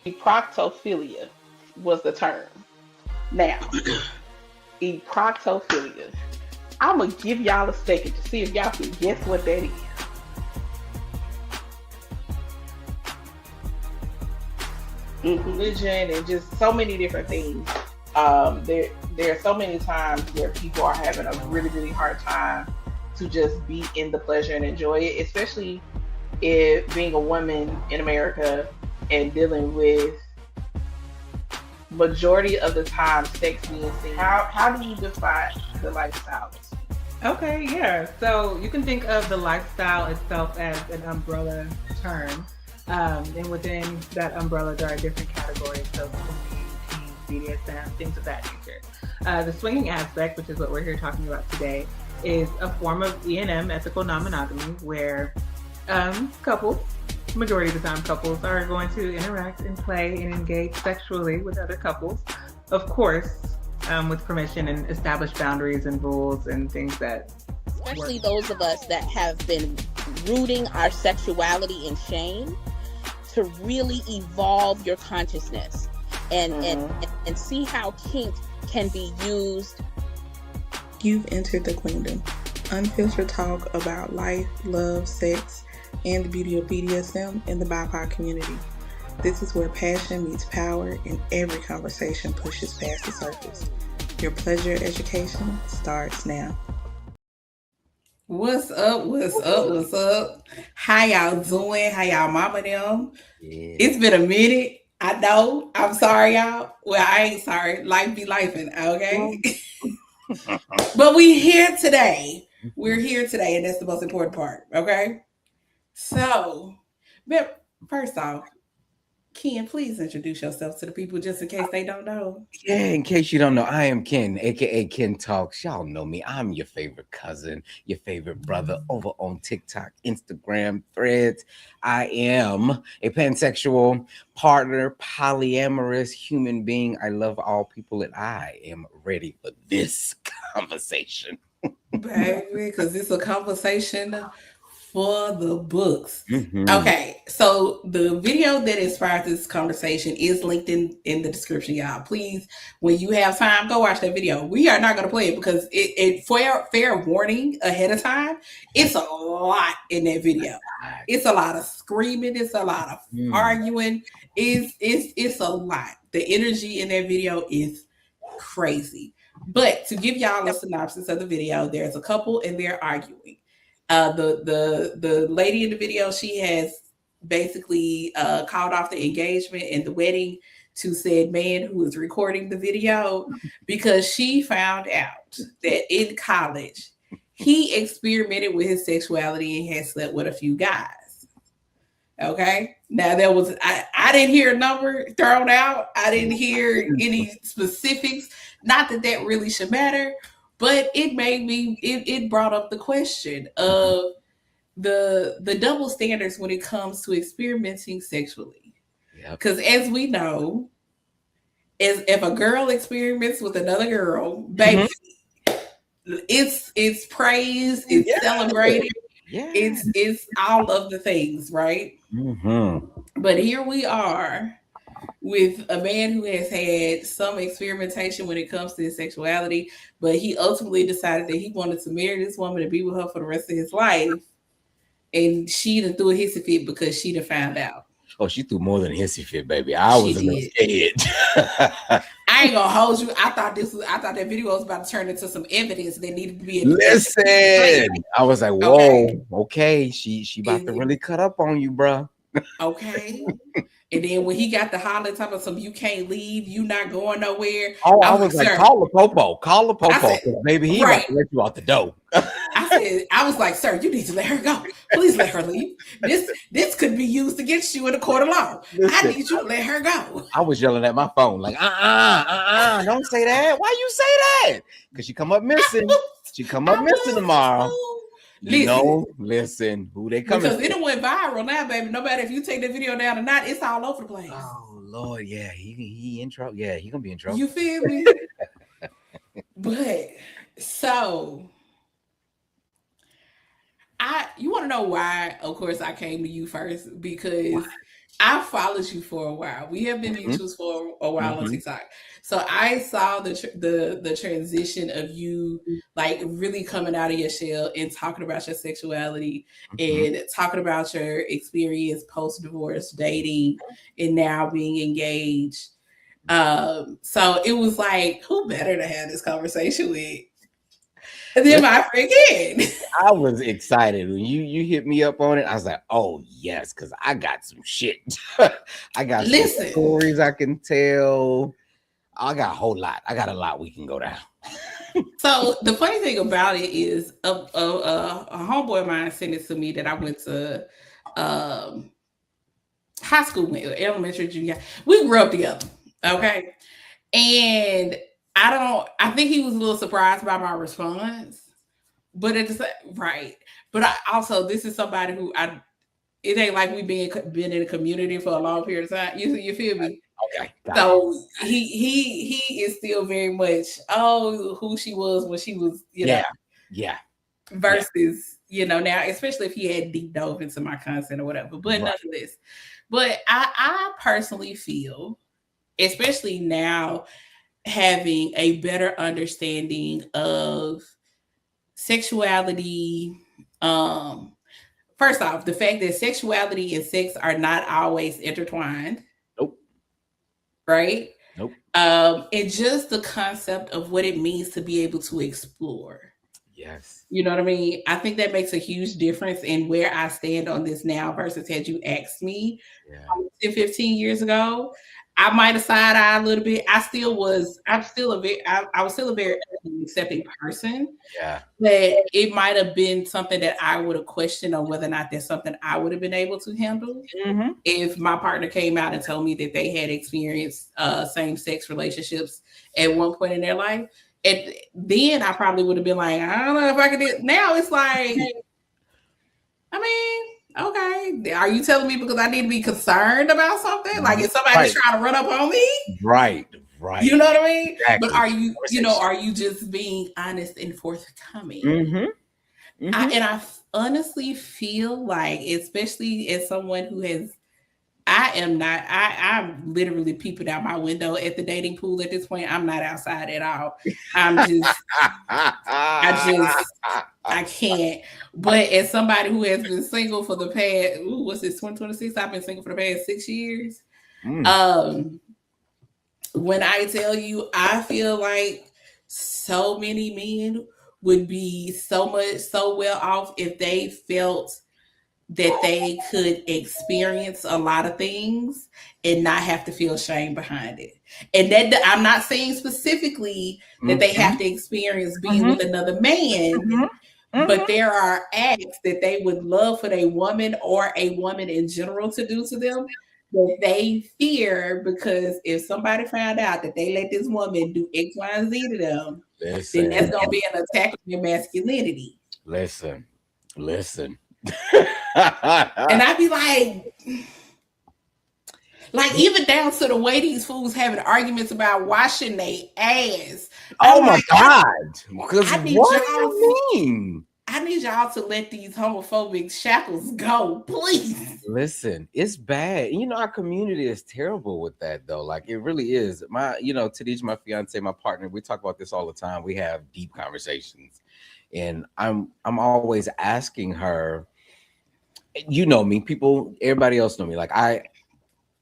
Proctophilia was the term. Now, proctophilia. I'm gonna give y'all a second to see if y'all can guess what that is. Religion and just so many different things. There are so many times where people are having a really really hard time to just be in the pleasure and enjoy it, especially if being a woman in America and dealing with majority of the time sex being seen. How do you define the lifestyle? Okay, yeah. So you can think of the lifestyle itself as an umbrella term. And within that umbrella, there are different categories. So swinging, BDSM, things of that nature. The swinging aspect, which is what we're here talking about today, is a form of E&M, ethical non-monogamy, where couples, majority of the time couples, are going to interact and play and engage sexually with other couples. Of course, with permission and established boundaries and rules and things that especially those of us that have been rooting our sexuality in shame, to really evolve your consciousness and see how kink can be used. You've entered the queendom. Unfiltered talk about life, love, sex, and the beauty of BDSM in the BIPOC community. This is where passion meets power and every conversation pushes past the surface. Your pleasure education starts now. What's up? What's up? What's up? How y'all doing? How y'all mama them? Yeah. It's been a minute. I know. I'm sorry, y'all. Well, I ain't sorry. Life be lifing, okay? But we here today. We're here today, and that's the most important part, okay? So, but first off, Ken, please introduce yourself to the people just in case they don't know. Yeah, in case you don't know, I am Ken, aka Ken Talks. Y'all know me. I'm your favorite cousin, your favorite brother over on TikTok, Instagram, Threads. I am a pansexual partner, polyamorous human being. I love all people, and I am ready for this conversation. Baby, because it's a conversation for the books. Okay, so the video that inspired this conversation is linked in the description, y'all. Please, when you have time, go watch that video. We are not going to play it because it fair warning ahead of time. It's a lot in that video. It's a lot of screaming. It's a lot of arguing. It's a lot. The energy in that video is crazy. But to give y'all a synopsis of the video, there's a couple and they're arguing. The lady in the video, she has basically called off the engagement and the wedding to said man who was recording the video because she found out that in college he experimented with his sexuality and had slept with a few guys. Okay, now there was I didn't hear a number thrown out. I didn't hear any specifics. Not that really should matter. But it brought up the question of the double standards when it comes to experimenting sexually. Because as we know, if a girl experiments with another girl, baby, it's praised, it's celebrated, it's all of the things, right? But here we are with a man who has had some experimentation when it comes to his sexuality, but he ultimately decided that he wanted to marry this woman and be with her for the rest of his life. And she done threw a hissy fit because she done found out. Oh, she threw more than a hissy fit, baby. I was scared. I ain't gonna hold you. I thought that video was about to turn into some evidence that needed to be. Listen, I was like, whoa, okay. She about to really cut up on you, bro. Okay. And then when he got the holler talking about some, you can't leave, you not going nowhere. Oh, I was like, call the popo. Maybe he about to let you out the door. I was like, sir, you need to let her go. Please let her leave. This could be used against you in a court of law. I need you to let her go. I was yelling at my phone like, don't say that. Why you say that? Because she come up missing. She come up missing tomorrow. Listen, who they coming? Because it went viral now, baby. No matter if you take the video down or not, it's all over the place. Oh Lord, yeah, he in trouble. Yeah, he gonna be in trouble. You feel me? But so you want to know why? Of course, I came to you first because I followed you for a while. We have been mutuals for a while on TikTok. So I saw the transition of you like really coming out of your shell and talking about your sexuality and talking about your experience post divorce, dating, and now being engaged. So it was like, who better to have this conversation with than my friend Ken? I was excited when you hit me up on it. I was like, oh yes, because I got some shit. I got some stories I can tell. I got a whole lot. I got a lot we can go down. So the funny thing about it is a homeboy of mine sent it to me that I went to high school with, elementary, junior. We grew up together. Okay. And I think he was a little surprised by my response. But it's right. But I also, this is somebody who it ain't like we been in a community for a long period of time. You feel me? Okay. So he is still very much who she was when she was, you know. Yeah. Versus, you know, now, especially if he had deep dove into my content or whatever. But nonetheless. But I personally feel, especially now, having a better understanding of sexuality. First off, the fact that sexuality and sex are not always intertwined. Nope. Right? Nope. And just the concept of what it means to be able to explore. Yes. You know what I mean? I think that makes a huge difference in where I stand on this now versus had you asked me 10, 15 years ago. I might have side-eyed a little bit. I was still a very accepting person. Yeah. But it might have been something that I would have questioned on whether or not that's something I would have been able to handle. If my partner came out and told me that they had experienced same-sex relationships at one point in their life. And then I probably would have been like, I don't know if I could do it. Now it's like, I mean, okay. Are you telling me because I need to be concerned about something? Like if somebody's trying to run up on me? Right. You know what I mean? Exactly. But are you just being honest and forthcoming? And I honestly feel like, especially as someone who has, I'm literally peeping out my window at the dating pool at this point. I'm not outside at all. I can't. But as somebody who has been single for the past, what's this, 2026? I've been single for the past 6 years. When I tell you, I feel like so many men would be so well off if they felt that they could experience a lot of things and not have to feel shame behind it. And that I'm not saying specifically that they have to experience being with another man, but there are acts that they would love for a woman or a woman in general to do to them that they fear, because if somebody found out that they let this woman do X, Y, and Z to them, then that's going to be an attack on their masculinity. Listen. And I'd be like even down to the way these fools having arguments about washing their ass. Oh my God. Because what do you mean? I need y'all to let these homophobic shackles go, please. Listen, it's bad. You know, our community is terrible with that, though. Like, it really is. Tadej, my fiance, my partner, we talk about this all the time. We have deep conversations. And I'm always asking her, you know me, everybody else know me. Like,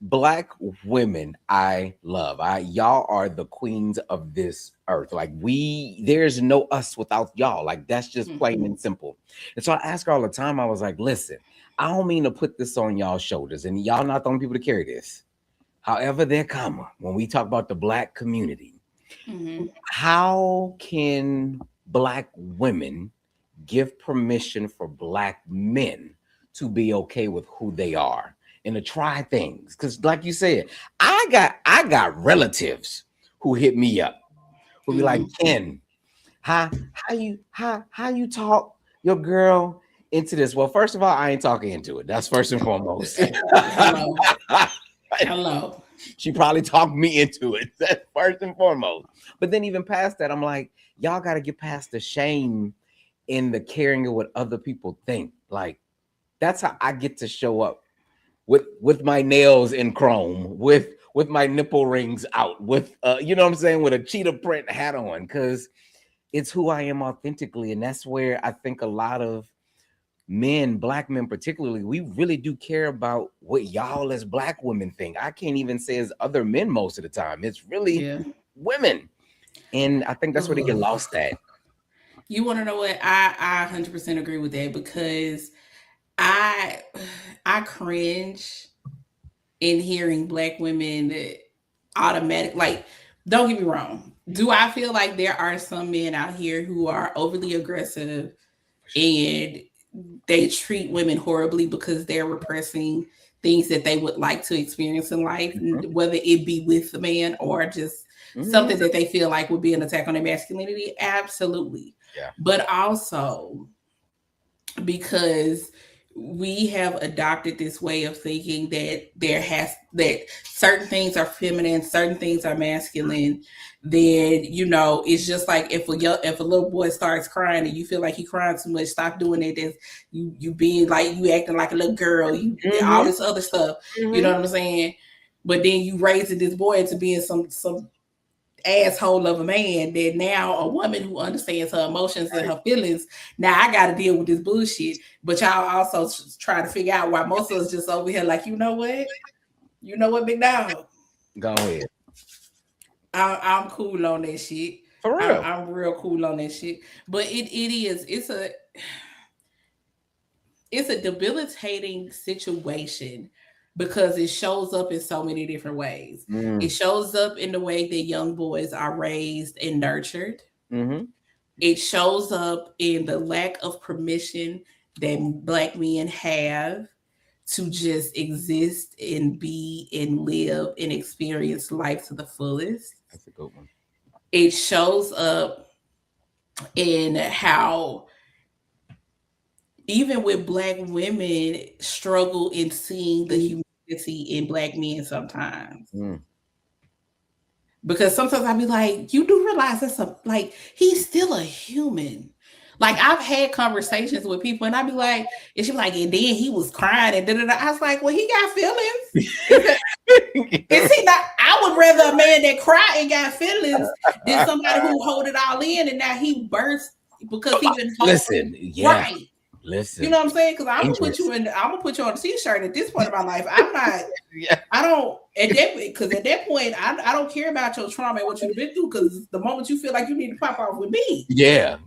Black women, I love. Y'all are the queens of this earth. Like, there's no us without y'all. Like, that's just plain and simple. And so I ask her all the time, I was like, listen, I don't mean to put this on y'all's shoulders, and y'all not the only people to carry this. However, there come when we talk about the Black community, how can Black women give permission for Black men to be okay with who they are and to try things? Because like you said, I got relatives who hit me up who be like, Ken, how you talk your girl into this? Well, first of all, I ain't talking into it. That's first and foremost. Hello. She probably talked me into it. That's first and foremost. But then even past that, I'm like, y'all got to get past the shame in the caring of what other people think. Like that's how I get to show up with my nails in chrome, with my nipple rings out, with you know what I'm saying, with a cheetah print hat on, because it's who I am authentically. And that's where I think a lot of men, black men particularly, we really do care about what y'all as black women think. I can't even say as other men most of the time. It's really women. And I think that's where they get lost at. You want to know what? I 100% agree with that, because I cringe in hearing black women that automatic, like, don't get me wrong. Do I feel like there are some men out here who are overly aggressive and they treat women horribly because they're repressing things that they would like to experience in life, whether it be with the man or just something that they feel like would be an attack on their masculinity? Absolutely. Yeah. But also because we have adopted this way of thinking that certain things are feminine, certain things are masculine, then, you know, it's just like if a little boy starts crying and you feel like he crying too much, stop doing it. That's you being like, you acting like a little girl, all this other stuff. You know what I'm saying? But then you raising this boy into being some asshole of a man, that now a woman who understands her emotions and her feelings, now I got to deal with this bullshit. But y'all also try to figure out why most of us just over here like, you know what, big dog, go ahead. I'm cool on that shit. For real. I'm real cool on that shit. But it's a debilitating situation, because it shows up in so many different ways. It shows up in the way that young boys are raised and nurtured. It shows up in the lack of permission that black men have to just exist and be and live and experience life to the fullest. That's a good one. It shows up in how even with black women struggle in seeing the humanity in black men sometimes. Because sometimes I be like, you do realize he's still a human. Like, I've had conversations with people and I be like, and she be like, and then he was crying and da-da-da. I was like, well, he got feelings. Is he not? I would rather a man that cry and got feelings than somebody who hold it all in and now he bursts because he been listen, right. Listen, you know what I'm saying? Because I'm gonna put you on a t-shirt at this point in my life. I'm not. I don't because at that point I don't care about your trauma and what you've been through. Because the moment you feel like you need to pop off with me, you're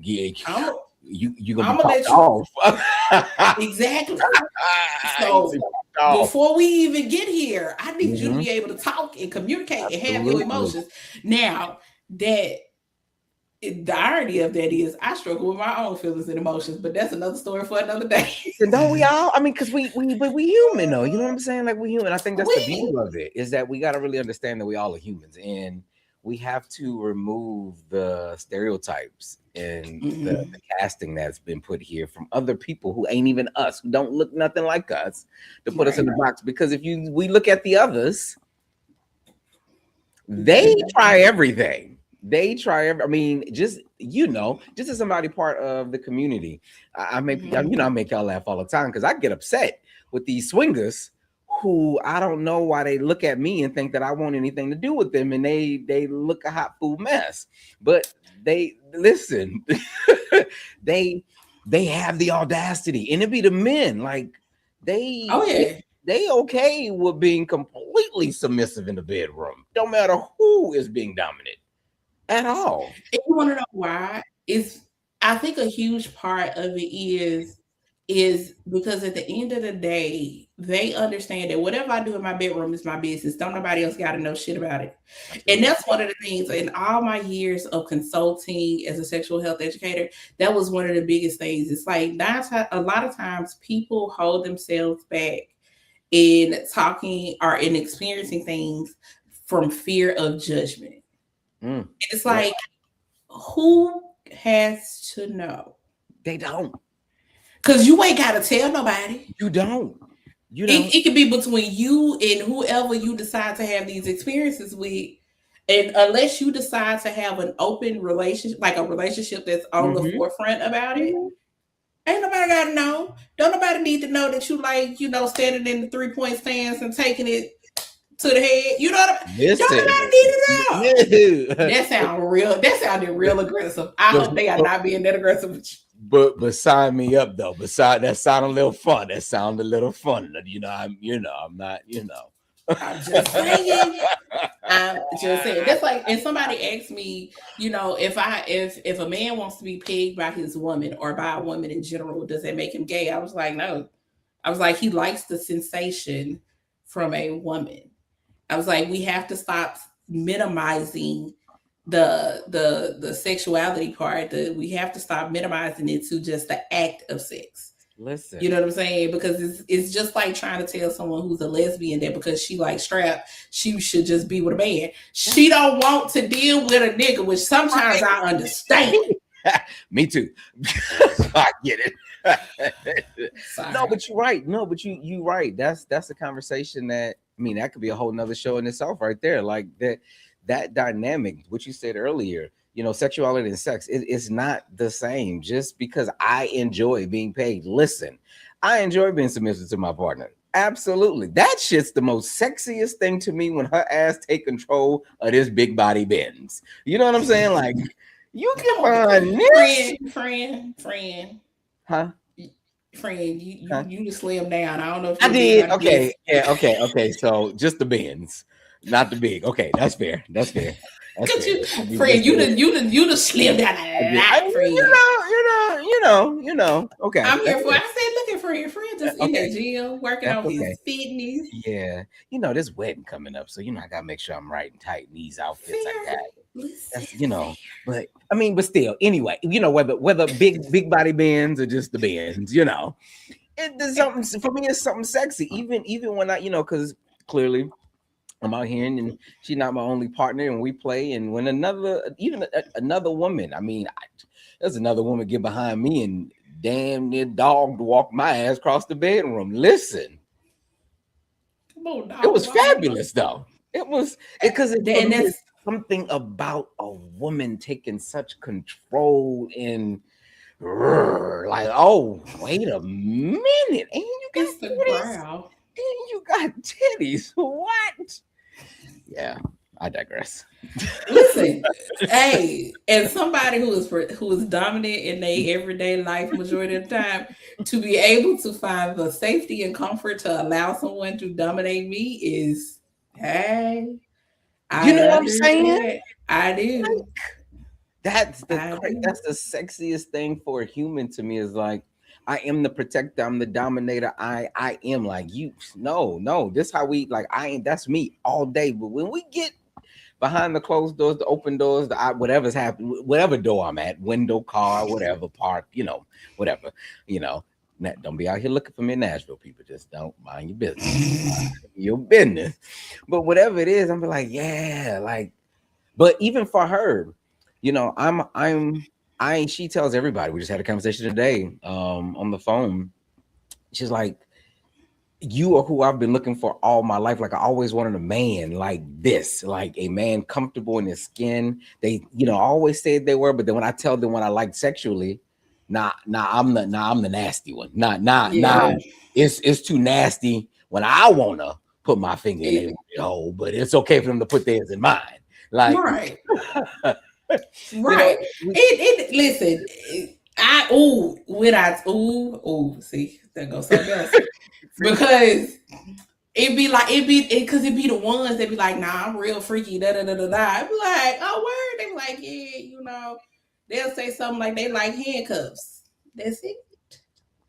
gonna let you off. Exactly. So before we even get here, I need you to be able to talk and communicate and have your emotions. Now that. The irony of that is I struggle with my own feelings and emotions, but that's another story for another day. Don't we all? I mean, because we human though. You know what I'm saying? Like, we human. I think that's the beauty of it, is that we got to really understand that we all are humans, and we have to remove the stereotypes and the casting that's been put here from other people who ain't even us, who don't look nothing like us, to put us in the box. Because if we look at the others, they try everything. I mean, just as somebody part of the community, I make y'all laugh all the time, because I get upset with these swingers who I don't know why they look at me and think that I want anything to do with them, and they look a hot food mess. But they listen, they have the audacity, and it be the men, like they okay with being completely submissive in the bedroom, no matter who is being dominant. At all. And you want to know why? I think a huge part of it is because at the end of the day, they understand that whatever I do in my bedroom is my business. Don't nobody else got to know shit about it. And that's one of the things in all my years of consulting as a sexual health educator, that was one of the biggest things. It's like a lot of times people hold themselves back in talking or in experiencing things from fear of judgment. It's like, who has to know? They don't. Because you ain't got to tell nobody. You don't. It can be between you and whoever you decide to have these experiences with. And unless you decide to have an open relationship, like a relationship that's on the forefront about it, ain't nobody gotta know. Don't nobody need to know that you like, standing in the 3-point stance and taking it to the head. You know what I mean? Don't nobody need to know. That sounded real aggressive. I hope they are not being that aggressive with you. But sign me up though. Besides, that sound a little fun. That sound a little fun. I'm not. I'm just saying. That's like, and somebody asked me, if a man wants to be pegged by his woman or by a woman in general, does that make him gay? I was like, no. I was like, he likes the sensation from a woman. I was like, we have to stop minimizing the sexuality part. We have to stop minimizing it to just the act of sex. Listen, you know what I'm saying? Because it's just like trying to tell someone who's a lesbian that because she likes strap, she should just be with a man. She don't want to deal with a nigga, which sometimes I understand. Me too. I get it. No, but you're right. No, but you right. That's a conversation that, that could be a whole nother show in itself right there. Like that dynamic, what you said earlier, sexuality and sex, it's not the same. Just because I enjoy being paid. Listen, I enjoy being submissive to my partner. Absolutely. That shit's the most sexiest thing to me when her ass take control of this big body Benz. You know what I'm saying? Like, you can find this. Friend. Huh? Friend, you just slim down. I don't know if I did. Okay. Yeah, okay. So just the Benz, not the big. Okay, that's fair. Cause you, friend, you the slim down a lot, friend. Okay. I'm here for. I said, looking for your friend just in the gym, working on his fitness. Yeah, this wedding coming up, so I gotta make sure I'm right and tight in these outfits I got. But but still, anyway, whether big body bands or just the bands, it's something for me. It's something sexy, even when I, because clearly I'm out here and she's not my only partner, and we play. And when another woman, there's another woman get behind me and damn near dog to walk my ass across the bedroom. Listen, come on, dog, it was fabulous though. It was because there's something about a woman taking such control and like, oh, wait a minute, and you got the brow. And you got titties. What? Yeah, I digress. Listen, hey, and somebody who is dominant in their everyday life majority of the time, to be able to find the safety and comfort to allow someone to dominate me is, hey, you know what I'm saying? I do. That's the sexiest thing for a human to me, is like, I am the protector, I'm the dominator. I am like, you. No, this how we like. That's me all day. But when we get behind the closed doors, the open doors, whatever's happening, whatever door I'm at, window, car, whatever, park, whatever, don't be out here looking for me in Nashville, people. Just don't mind your business. Your business. But whatever it is, I'm like, yeah, like, but even for her, she tells everybody, we just had a conversation today on the phone. She's like, you are who I've been looking for all my life. Like, I always wanted a man like this, like a man comfortable in his skin. They, always said they were, but then when I tell them what I like sexually, I'm the nasty one. It's too nasty when I wanna put my finger in their hole, but it's okay for them to put theirs in mine. Like, right. Right. Listen, see, there goes something else. Because it'd be the ones that be like, nah, I'm real freaky, da da da da da. I'd be like, oh, word. They be like, yeah, they'll say something like they like handcuffs. That's it.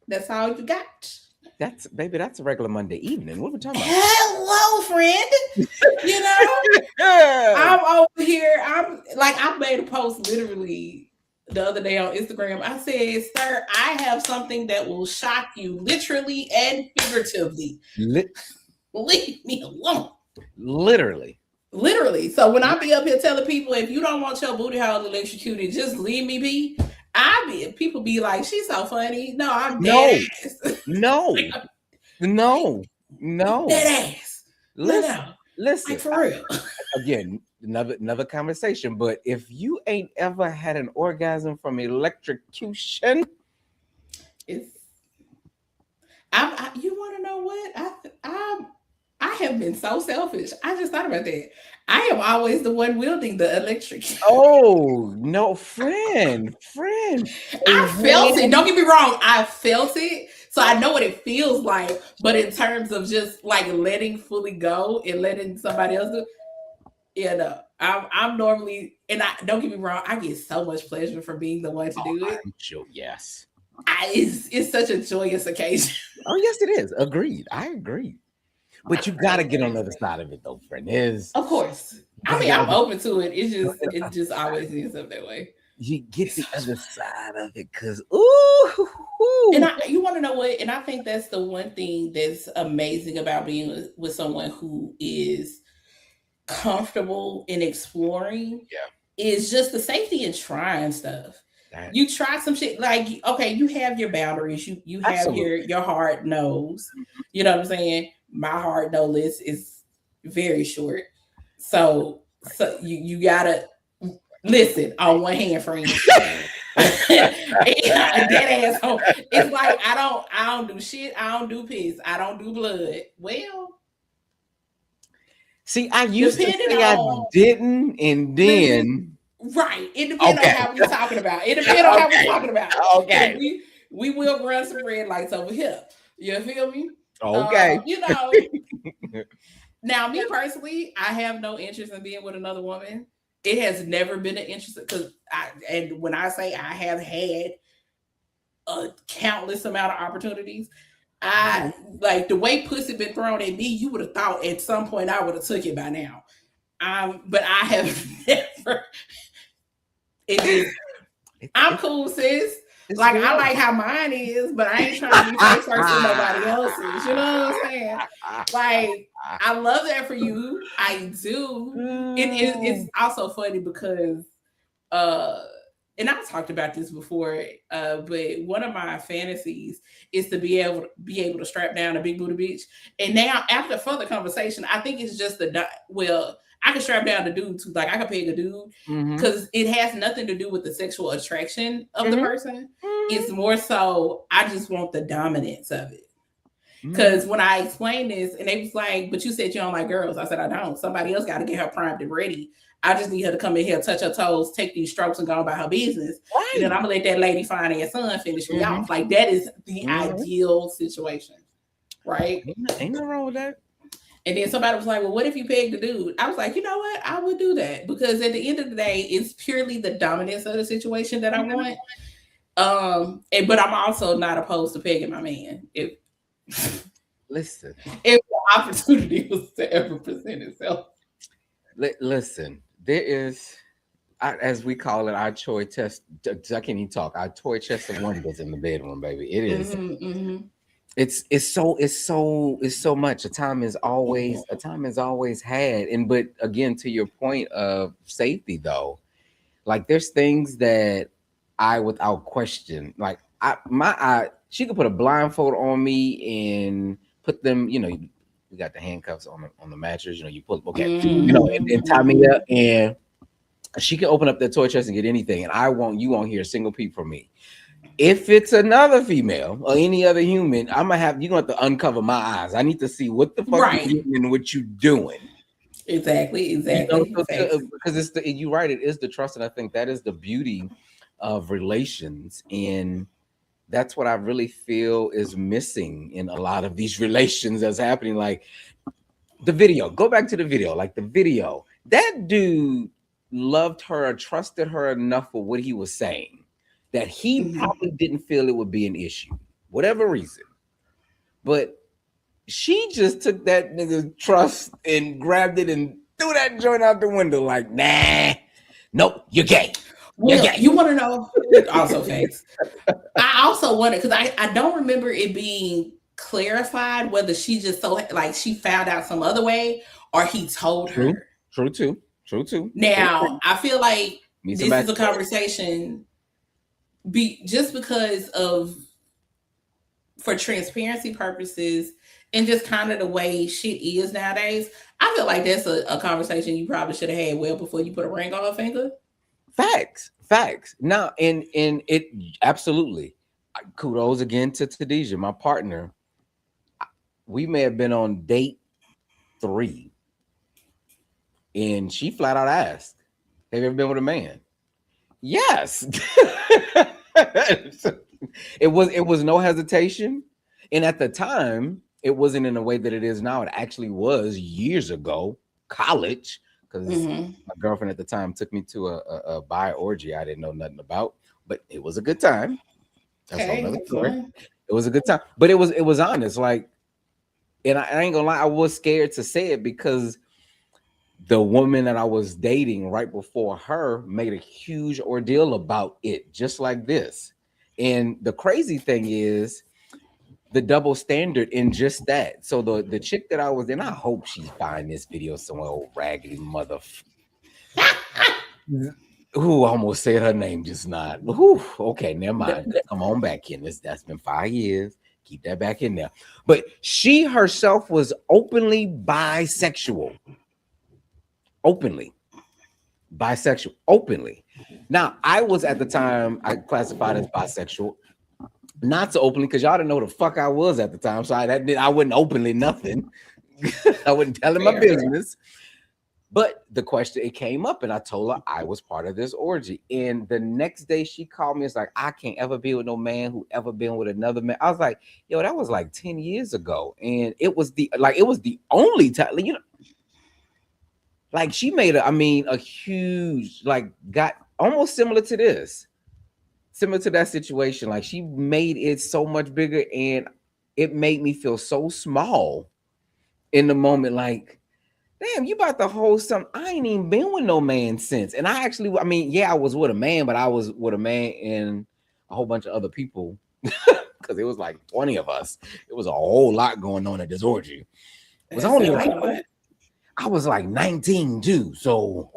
That's all you got. That's a regular Monday evening. What are we talking about? Hello, friend. I'm over here. I made a post literally the other day on Instagram. I said, sir, I have something that will shock you literally and figuratively. Leave me alone. Literally. So when I be up here telling people, if you don't want your booty hole electrocuted, just leave me be. People be like, she's so funny. No, I'm dead ass. No. Dead ass. Listen, like, for real. Again, another conversation. But if you ain't ever had an orgasm from electrocution, It's you want to know what I have been so selfish. I just thought about that. I am always the one wielding the electric. oh no, friend. I felt it. Don't get me wrong. I felt it. So I know what it feels like. But in terms of just like letting fully go and letting somebody else do, yeah, no. I'm normally, and I don't get me wrong, I get so much pleasure from being the one to do it. I'm sure, yes. It's such a joyous occasion. Oh, yes, it is. Agreed. I agree. But you gotta get on the other side of it though, friend. Of course. I mean, I'm open to it. It just always ends up that way. You get the other side of it because ooh. And you want to know what? And I think that's the one thing that's amazing about being with someone who is comfortable in exploring. Yeah. Is just the safety in trying stuff. That, you try some shit like, okay, you have your boundaries. You have your hard nose. You know what I'm saying? My hard no list is very short. So you gotta listen on one hand, friend. Dead asshole. It's like I don't do shit. I don't do piss. I don't do blood. Well, see, I used to say I didn't, and then right. It depends on how we're talking about. It depends on how we're talking about. Okay. We will run some red lights over here. You feel me? Okay. You know. Now, me personally, I have no interest in being with another woman. It has never been an interest because and when I say I have had a countless amount of opportunities, I like the way pussy been thrown at me. You would have thought at some point I would have took it by now. But I have never. I'm cool, sis. Like good. I like how mine is, but I ain't trying to be first person nobody else's. You know what I'm saying? Like I love that for you. I do. It's also funny because and I've talked about this before, but one of my fantasies is to be able to strap down a big booty bitch. And now after further conversation, I think it's just I can strap down the dude too. Like I can peg a dude because it has nothing to do with the sexual attraction of the person. It's more so I just want the dominance of it. Because when I explained this, and they was like, "But you said you don't like girls." I said, "I don't. Somebody else got to get her primed and ready. I just need her to come in here, touch her toes, take these strokes, and go about her business. Right. And then I'm gonna let that lady find her son finish me off. Like that is the ideal situation, right? Ain't nothing wrong with that." And then somebody was like, "Well, what if you pegged the dude?" I was like, "You know what? I would do that because at the end of the day, it's purely the dominance of the situation that I want. But I'm also not opposed to pegging my man if listen, if the opportunity was to ever present itself. Listen, there is, as we call it, our toy test. I can't even talk. Our toy chest of wonders in the bedroom, baby. It is. It's so much. A time is always had. And but again, to your point of safety, though, like there's things that I, without question, like she could put a blindfold on me and put them, you know, we got the handcuffs on the mattress, you know, you pull, okay, you know, and tie me up, and she can open up that toy chest and get anything, and you won't hear a single peep from me. If it's another female or any other human, you're gonna have to uncover my eyes. I need to see what the fuck you're doing and what you doing. Exactly. You know, because you're right, it is the trust, and I think that is the beauty of relations, and that's what I really feel is missing in a lot of these relations that's happening. Like the video, go back to the video, like the video, that dude loved her, trusted her enough for what he was saying that he probably didn't feel it would be an issue, whatever reason. But she just took that nigga's trust and grabbed it and threw that joint out the window like, nah, nope, you're gay. Well, you want to know also facts. I also wonder because I don't remember it being clarified whether she just she found out some other way or he told her. True too. Now I feel like this is a conversation just because of, for transparency purposes, and just kind of the way shit is nowadays, I feel like that's a conversation you probably should have had well before you put a ring on her finger. Facts. Now, and it absolutely. Kudos again to Tadijah, my partner. We may have been on date 3, and she flat out asked, "Have you ever been with a man?" Yes. It was no hesitation, and at the time, it wasn't in the way that it is now. It actually was years ago, college. Because my girlfriend at the time took me to a bi orgy I didn't know nothing about, but it was a good time. That's another story. It was a good time, but it was honest. Like, and I ain't gonna lie, I was scared to say it because the woman that I was dating right before her made a huge ordeal about it, just like this. And the crazy thing is the double standard in just that. So the chick that I was in, I hope she's finding this video somewhere, old raggedy mother. Who almost said her name just not. Whew, okay, never mind. Come on back in. That's been 5 years. Keep that back in there. But she herself was openly bisexual. Openly. Now, I was at the time, I classified as bisexual. Not so openly, because y'all didn't know the fuck I was at the time. So I wouldn't openly nothing. I wouldn't tell him my business. But the question, it came up, and I told her I was part of this orgy. And the next day she called me. It's like, I can't ever be with no man who ever been with another man. I was like, yo, that was like 10 years ago. And it was the only time, you know, like she made a huge, like, got almost similar to this. Similar to that situation, like she made it so much bigger, and it made me feel so small in the moment. Like, damn, you about to hold something. I ain't even been with no man since. And I actually, I was with a man, but I was with a man and a whole bunch of other people because it was like 20 of us. It was a whole lot going on at this orgy. It was only like, I was like 19 too, so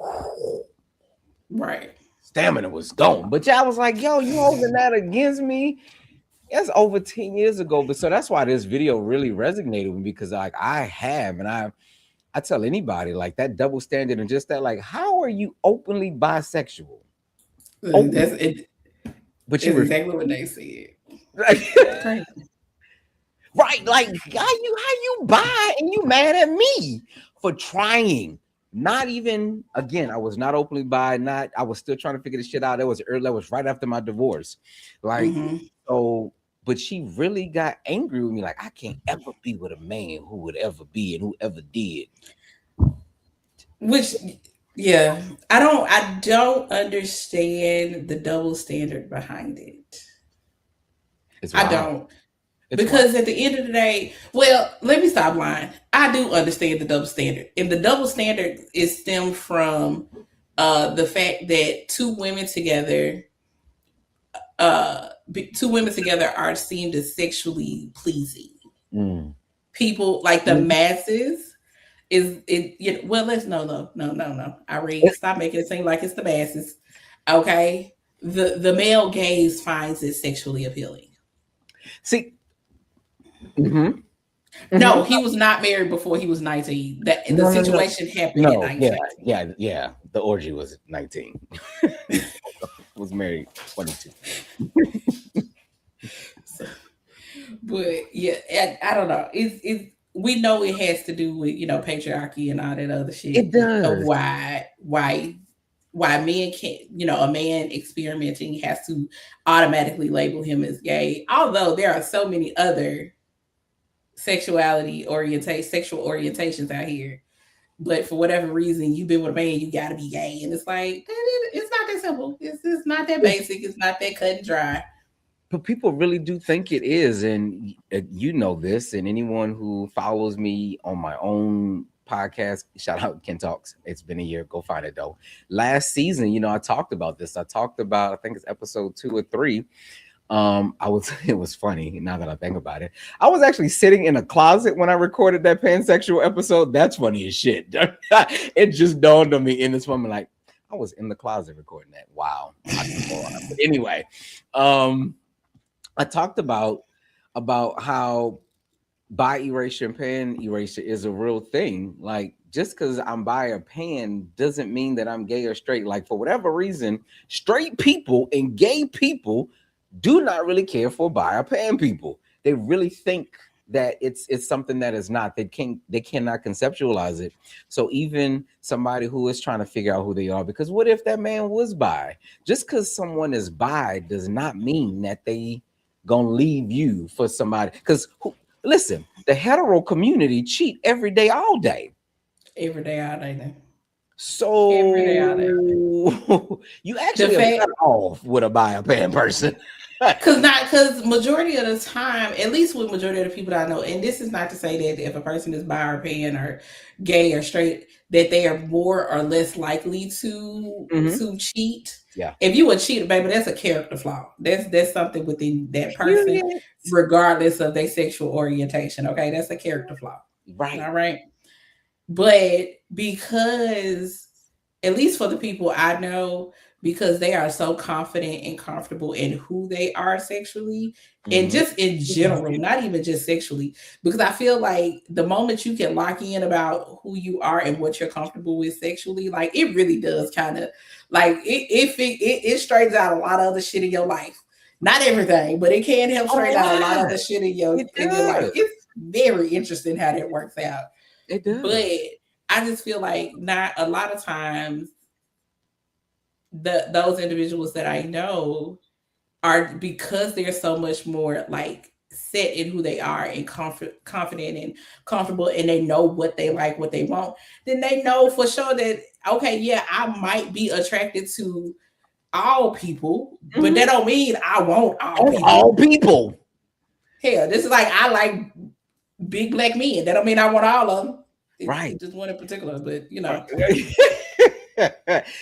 right. Stamina was gone, but I was like, yo, you holding that against me? That's over 10 years ago. But so that's why this video really resonated with me, because like I have, and I tell anybody, like, that double standard and just that, like, how are you openly bisexual? That's it. But you exactly what they said. Right, like how you bi and you mad at me for trying? Not even, again, I was not openly bi, I was still trying to figure this shit out. That was right after my divorce. Like, so, but she really got angry with me. Like, I can't ever be with a man who would ever be and who ever did. Which, yeah, I don't understand the double standard behind it. I don't. Because at the end of the day, well, let me stop lying. I do understand the double standard. And the double standard is stemmed from the fact that two women together are seen as sexually pleasing. People like the masses no. Irene, stop making it seem like it's the masses. Okay. The male gaze finds it sexually appealing. See, no, he was not married before he was 19. The situation happened at 19. Yeah. The orgy was 19. Was married 22. But yeah, I don't know. It's we know it has to do with, patriarchy and all that other shit. It does. Of why men can't, a man experimenting has to automatically label him as gay. Although there are so many other sexual orientations out here. But for whatever reason, you've been with a man, you gotta be gay. And it's like, it's not that simple. It's not that basic. It's not that cut and dry. But people really do think it is. And you know this, and anyone who follows me on my own podcast, shout out Ken Talks. It's been a year. Go find it though. Last season, I talked about this. I think it's episode 2 or 3. It was funny now that I think about it. I was actually sitting in a closet when I recorded that pansexual episode. That's funny as shit. It just dawned on me in this moment, like, I was in the closet recording that. Wow. But anyway, I talked about how bi erasure and pan erasure is a real thing. Like, just because I'm bi or pan doesn't mean that I'm gay or straight. Like, for whatever reason, straight people and gay people do not really care for bi or pan people. They really think that it's something that is not. They cannot conceptualize it. So even somebody who is trying to figure out who they are, because what if that man was bi? Just because someone is bi does not mean that they gonna leave you for somebody. Because listen, the hetero community cheat every day, all day. Every day, all day. Then. So Every day, all day. You actually are better off with a bi or pan person. Because majority of the time, at least with majority of the people that I know, and this is not to say that if a person is bi or pan or gay or straight, that they are more or less likely to cheat. Yeah. If you a cheater, baby, that's a character flaw. That's something within that person, regardless of their sexual orientation. Okay, that's a character flaw. Right. All right. But because, at least for the people I know, because they are so confident and comfortable in who they are sexually and just in general, not even just sexually, because I feel like the moment you can lock in about who you are and what you're comfortable with sexually, like it really does kind of like it straightens out a lot of other shit in your life. Not everything, but it can help straighten out a lot of other shit in your life. It's very interesting how that works out. It does. But I just feel like not a lot of times those individuals that I know are, because they're so much more like set in who they are and confident and comfortable, and they know what they like, what they want, then they know for sure that, okay, yeah, I might be attracted to all people, but that don't mean I want all people. Hell, this is like, I like big black men. That don't mean I want all of them. Right. Just one in particular, but you know.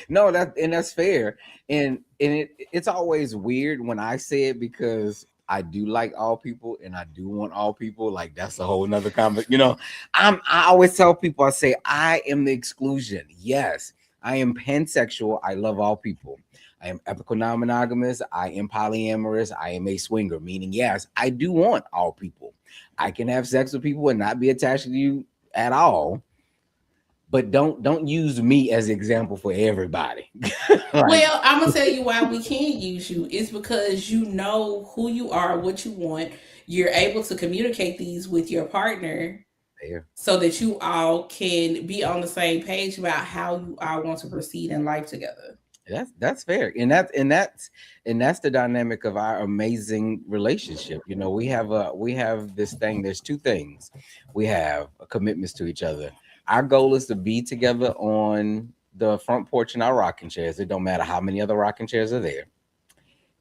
No, that's fair. And it's always weird when I say it, because I do like all people and I do want all people. Like, that's a whole nother conversation. You know, I always tell people, I say I am the exclusion. Yes, I am pansexual. I love all people. I am ethical non-monogamous. I am polyamorous. I am a swinger, meaning yes, I do want all people. I can have sex with people and not be attached to you at all. But don't use me as an example for everybody. Like, well, I'm gonna tell you why we can't use you. It's because you know who you are, what you want. You're able to communicate these with your partner, so that you all can be on the same page about how you all want to proceed in life together. That's fair, and that's the dynamic of our amazing relationship. You know, we have this thing. There's two things. We have commitments to each other. Our goal is to be together on the front porch in our rocking chairs. It don't matter how many other rocking chairs are there,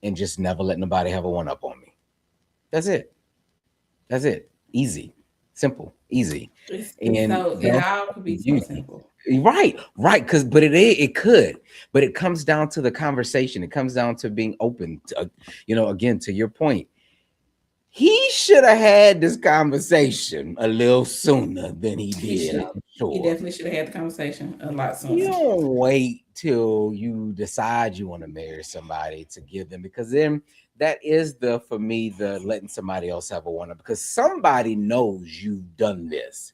and just never let nobody have a one up on me. That's it. That's it. Easy, simple, easy. And so it all could be so simple. Right. But it could. But it comes down to the conversation. It comes down to being open. To, again, to your point. He should have had this conversation a little sooner than he did. Sure. He definitely should have had the conversation a lot sooner. You don't wait till you decide you want to marry somebody to give them, because then that is for me, the letting somebody else have a one-up, because somebody knows you've done this.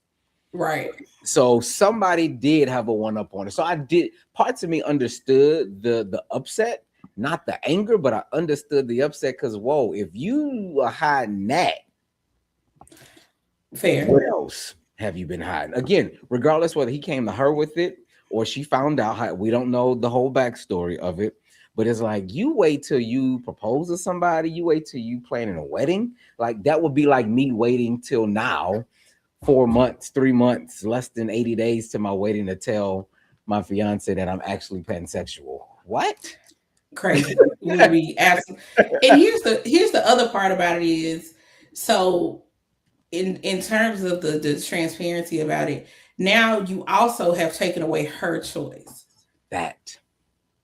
Right. So somebody did have a one-up on it. So parts of me understood the upset. Not the anger, but I understood the upset, because whoa, if you are hiding that, fair. What else have you been hiding? Again, regardless whether he came to her with it or she found out how, we don't know the whole backstory of it, but it's like, you wait till you propose to somebody, you wait till you planning a wedding. Like, that would be like me waiting till now, 4 months, 3 months, less than 80 days to my wedding to tell my fiance that I'm actually pansexual. What? Crazy. Would be absolutely. And here's the other part about it is, so in terms of the transparency about it, now you also have taken away her choice. That,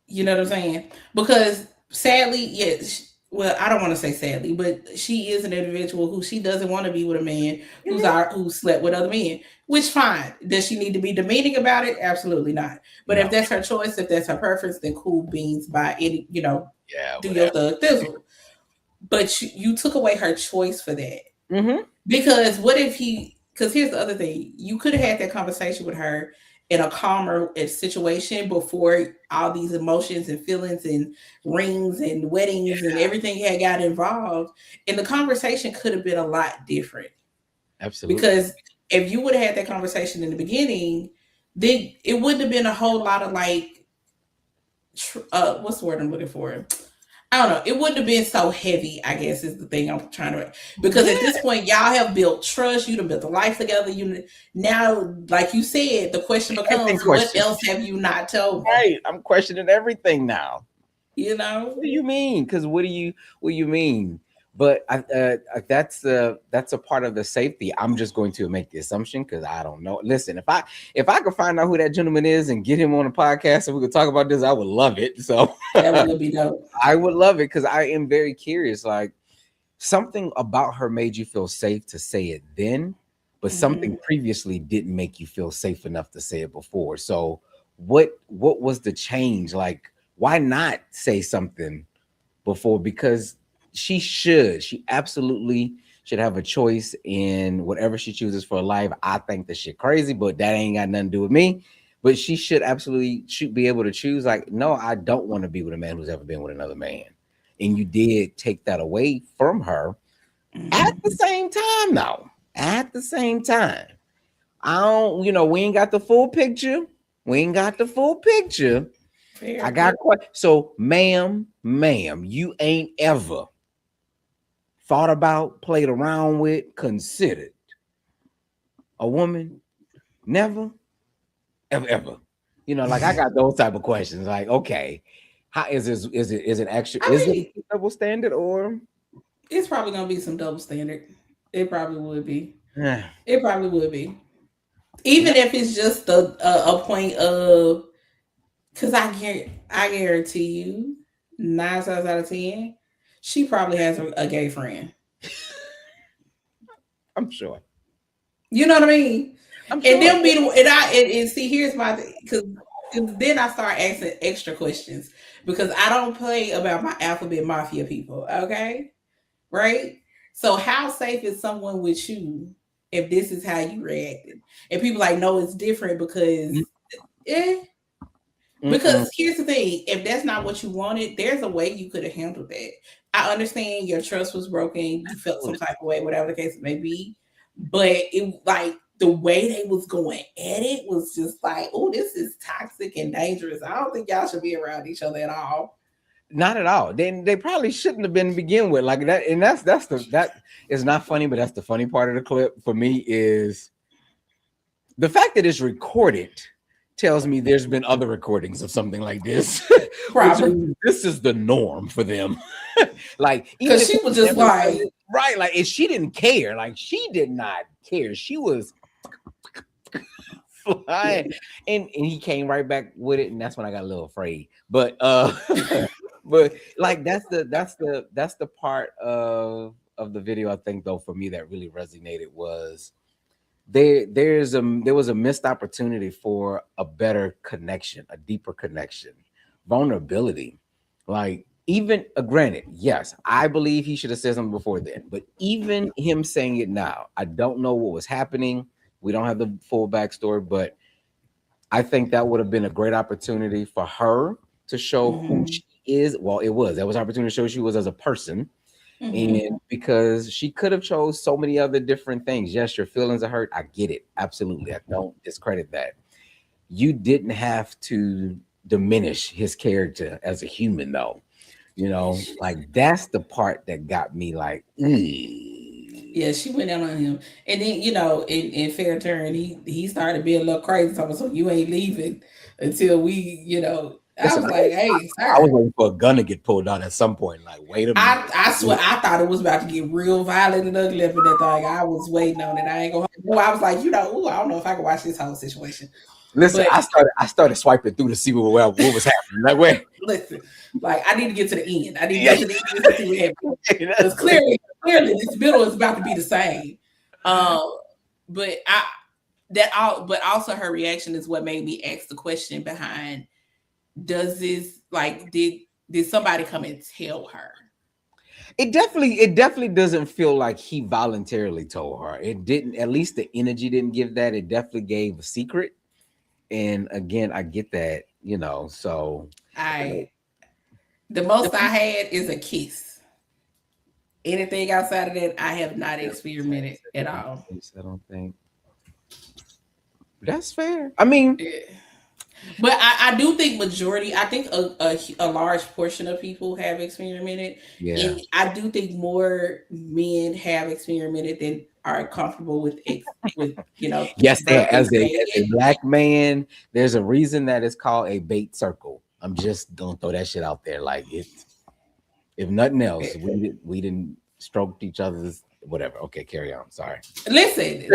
you know what I'm saying? Because sadly, yes. Well, I don't want to say sadly, but she is an individual who she doesn't want to be with a man who slept with other men, which fine. Does she need to be demeaning about it? Absolutely not. But no. If that's her choice, if that's her preference, then cool beans by any, do your thug thizzle. But you took away her choice for that. Mm-hmm. Because what if because here's the other thing. You could have had that conversation with her in a calmer situation before all these emotions and feelings and rings and weddings and everything had got involved. And the conversation could have been a lot different. Absolutely. Because if you would have had that conversation in the beginning, then it wouldn't have been a whole lot of like, what's the word I'm looking for? I don't know. It wouldn't have been so heavy, I guess, is the thing I'm trying to. Because at this point, y'all have built trust. You done built a life together. You now, like you said, the question becomes, what else have you not told me? Right. I'm questioning everything now. You know, what do you mean? Because what do you mean? But that's a part of the safety. I'm just going to make the assumption because I don't know. Listen, if I could find out who that gentleman is and get him on a podcast and we could talk about this, I would love it. So that would be dope. I would love it because I am very curious. Like something about her made you feel safe to say it then, but something previously didn't make you feel safe enough to say it before. So what was the change? Like, why not say something before? Because she absolutely should have a choice in whatever she chooses for life. I think the shit crazy, but that ain't got nothing to do with me. But she should be able to choose. Like, no, I don't want to be with a man who's ever been with another man. And you did take that away from her. At the same time, though. At the same time, we ain't got the full picture. Fair, I got so, ma'am, you ain't ever thought about, played around with, considered a woman? Never, ever. Like I got those type of questions. Like, okay, how is this? Is it actually? Is it a double standard, or it's probably gonna be some double standard? It probably would be. It probably would be. Even if it's just a point of, because I guarantee you, 9 times out of 10, she probably has a gay friend. I'm sure. You know what I mean? I'm sure. And then and see, here's my thing, because then I start asking extra questions because I don't play about my alphabet mafia people. Okay, right? So how safe is someone with you if this is how you reacted? And people like, no, it's different because, because here's the thing: if that's not what you wanted, there's a way you could have handled that. I understand your trust was broken, you felt some type of way, whatever the case may be, but it, like, the way they was going at it was just like, oh, this is toxic and dangerous. I don't think y'all should be around each other at all. Not at all. Then they probably shouldn't have been to begin with, like that. And that is not funny, but that's the funny part of the clip for me is the fact that it's recorded tells me there's been other recordings of something like this. Probably this is the norm for them. Like, because she was just like, right, like, if she didn't care, like, she did not care. She was flying, and he came right back with it, and that's when I got a little afraid. But but like that's the part of the video, I think, though, for me that really resonated was there was a missed opportunity for a better connection, a deeper connection, vulnerability. Like, even granted, yes, I believe he should have said something before then, but even him saying it now, I don't know what was happening. We don't have the full backstory, but I think that would have been a great opportunity for her to show who she is. Well, that was an opportunity to show who she was as a person. And because she could have chose so many other different things. Yes, your feelings are hurt. I get it. Absolutely. I don't discredit that. You didn't have to diminish his character as a human, though. Like, that's the part that got me like, yeah, she went down on him. And then, in fair turn, he started being a little crazy. So you ain't leaving until we, I was like, hey, sir. I was waiting for a gun to get pulled out at some point. Like, wait a minute. I swear, I thought it was about to get real violent and ugly up in that thing. I was waiting on it. I ain't gonna. I was like, I don't know if I can watch this whole situation. Listen, I started swiping through to see what was happening. Like, wait. Listen, like, I need to get to the end. I need to get to the end to see what happened. Because clearly, this middle is about to be the same. But also her reaction is what made me ask the question behind. Does this, like, did somebody come and tell her? It definitely doesn't feel like he voluntarily told her. It didn't. At least the energy didn't give that. It definitely gave a secret. And again, I get that, So the most I had is a kiss. Anything outside of that, I have not experimented at all. I don't think that's fair. I mean, yeah. But I do think majority. I think a large portion of people have experimented. Yeah. And I do think more men have experimented than are comfortable with Yes, as a black man, there's a reason that it's called a bait circle. I'm just gonna throw that shit out there. Like if nothing else, we didn't stroke each other's whatever. Okay, carry on. Sorry. Listen.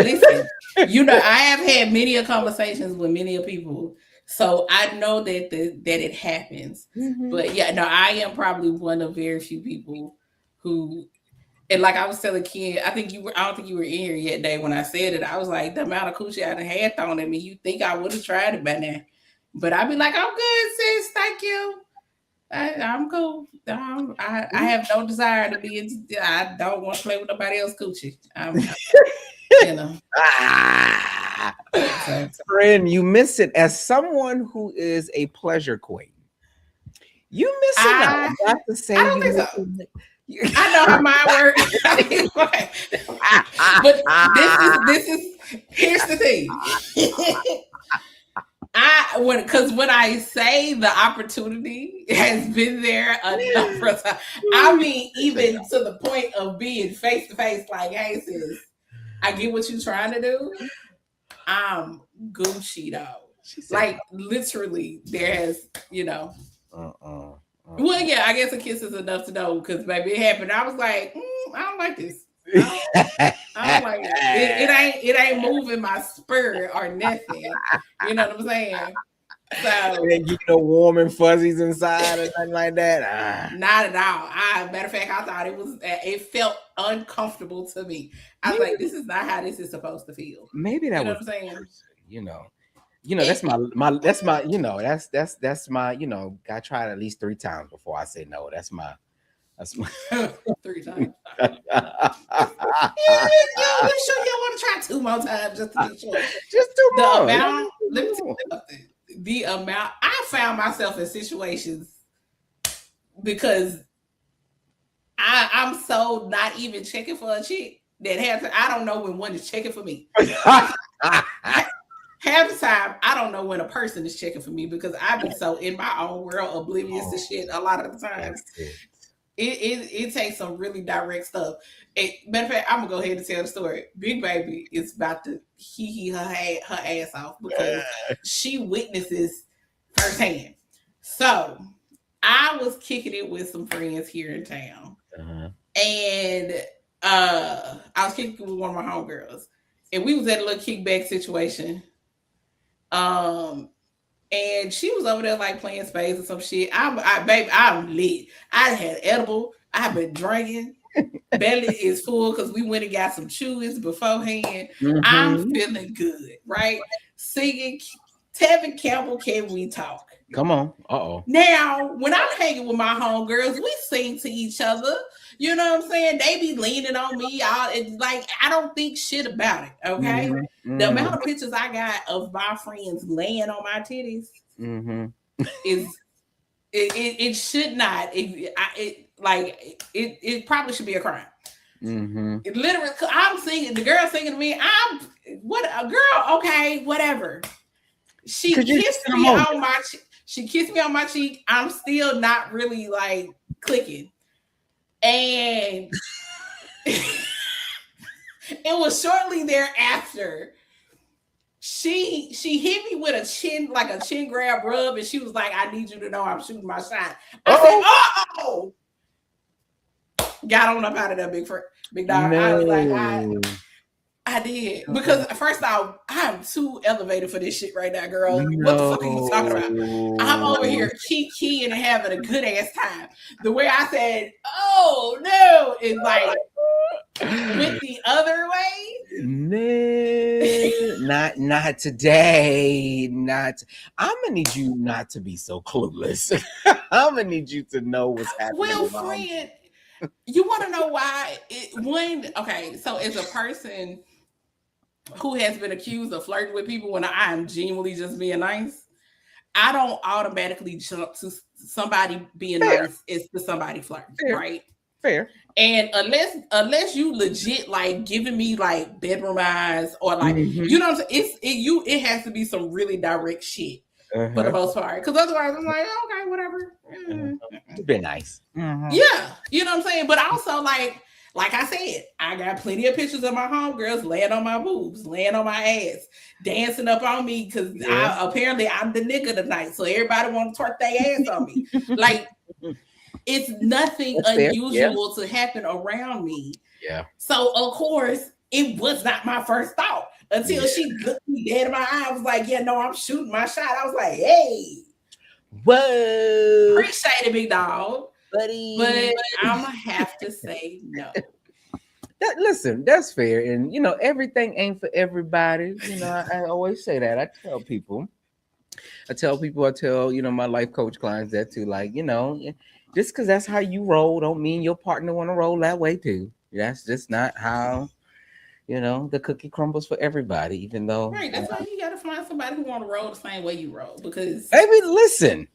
I have had many conversations with many people, so I know that that it happens. Mm-hmm. But yeah, no, I am probably one of very few people who. And like I was telling Ken, I don't think you were in here yet, Dave, when I said it. I was like, the amount of coochie I done had thrown at me, you think I would have tried it by now. But I'd be like, I'm good, sis. Thank you. I'm cool. I have no desire to be I don't want to play with nobody else's coochie. Friend, you miss it. As someone who is a pleasure queen, you miss it out. I have to say, I don't think so. I know how mine works. But here's the thing. Because when I say the opportunity has been there a number of times, I mean, even to the point of being face to face, like, hey, sis, I get what you're trying to do. I'm Gucci, though. Like, literally, there has, Well, yeah, I guess a kiss is enough to know because baby, it happened. I was like, I don't like this. I don't like it. It ain't moving my spirit or nothing. You know what I'm saying? So it ain't getting no warm and fuzzies inside or nothing like that. Not at all. Matter of fact, I thought it felt uncomfortable to me. I was like, this is not how this is supposed to feel. Maybe that was what I'm saying. That's my I tried at least 3 times before I say no. That's my 3 times. You sure you want to try 2 more times just to be sure? Just 2 more. Let me tell you something. The amount I found myself in situations because I'm so not even checking for a chick that I don't know when one is checking for me. Half the time, I don't know when a person is checking for me because I've been so in my own world, oblivious to shit a lot of the times. It takes some really direct stuff. Matter of fact, I'm gonna go ahead and tell the story. Big Baby is about to hee her ass off because she witnesses firsthand. So I was kicking it with some friends here in town, and I was kicking it with one of my homegirls, and we was at a little kickback situation. And she was over there like playing spades or some shit. I'm lit. I had edible. I've been drinking. Belly is full because we went and got some chewies beforehand. I'm feeling good, right? Singing Tevin Campbell, Can We Talk? Come on. Now, when I'm hanging with my homegirls, we sing to each other. You know what I'm saying? They be leaning on me. It's like I don't think shit about it. Okay. The amount of pictures I got of my friends laying on my titties is it should not. It probably should be a crime. It literally, I'm singing. The girl singing to me. I'm what a girl. Okay, whatever. She kissed me on my. She kissed me on my cheek. I'm still not really like clicking. And it was shortly thereafter. She hit me with a chin grab rub, and she was like, "I need you to know I'm shooting my shot." I said, "Oh!" Got on up out of that big dog. No. I was like, I did because first off, I'm too elevated for this shit right now, girl. No. What the fuck are you talking about? I'm over here keying and having a good ass time. The way I said, "Oh no," is like went the other way. No, not today. I'm gonna need you not to be so clueless. I'm gonna need you to know what's happening. Well, friend, You want to know why? Okay, so as a person who has been accused of flirting with people when I am genuinely just being nice, I don't automatically jump to somebody being Fair. nice is to somebody flirting, Fair. right? Fair. And unless you legit like giving me like bedroom eyes or like Mhm. you know what I'm saying, it has to be some really direct shit for the most part. Because otherwise I'm like, okay, whatever. It's been nice. Yeah, you know what I'm saying? But also like I said, I got plenty of pictures of my homegirls laying on my boobs, laying on my ass, dancing up on me because apparently I'm the nigga tonight. So everybody want to twerk their ass on me. Like it's nothing That's fair. unusual to happen around me. Yeah. So of course it was not my first thought until she looked me dead in my eye. I was like, yeah, no, I'm shooting my shot. I was like, hey, whoa, appreciate it, big dog. buddy. But I'm gonna have to say no. Listen, that's fair, and you know everything ain't for everybody. You know, I always say that. I tell people, you know, my life coach clients that too. Like, you know, just because that's how you roll, don't mean your partner want to roll that way too. That's just not how, you know, the cookie crumbles for everybody. Even though, right, that's why you gotta find somebody who want to roll the same way you roll. Because baby, listen.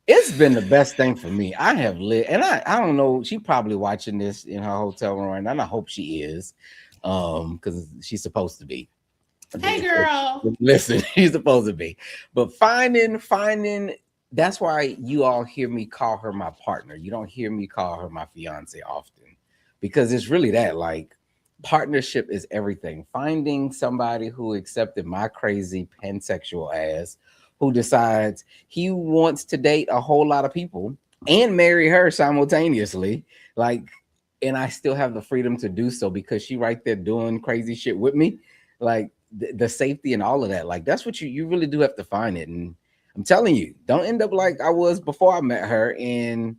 It's been the best thing for me. I have lived, and I don't know. She probably watching this in her hotel room right now, and I hope she is, because she's supposed to be. Hey, girl. Listen, she's supposed to be. But finding. That's why you all hear me call her my partner. You don't hear me call her my fiance often, because it's really that. Like, partnership is everything. Finding somebody who accepted my crazy pansexual ass, who decides he wants to date a whole lot of people and marry her simultaneously, like, and I still have the freedom to do so because she right there doing crazy shit with me, like the safety and all of that. Like, that's what you really do have to find it. And I'm telling you, don't end up like I was before I met her and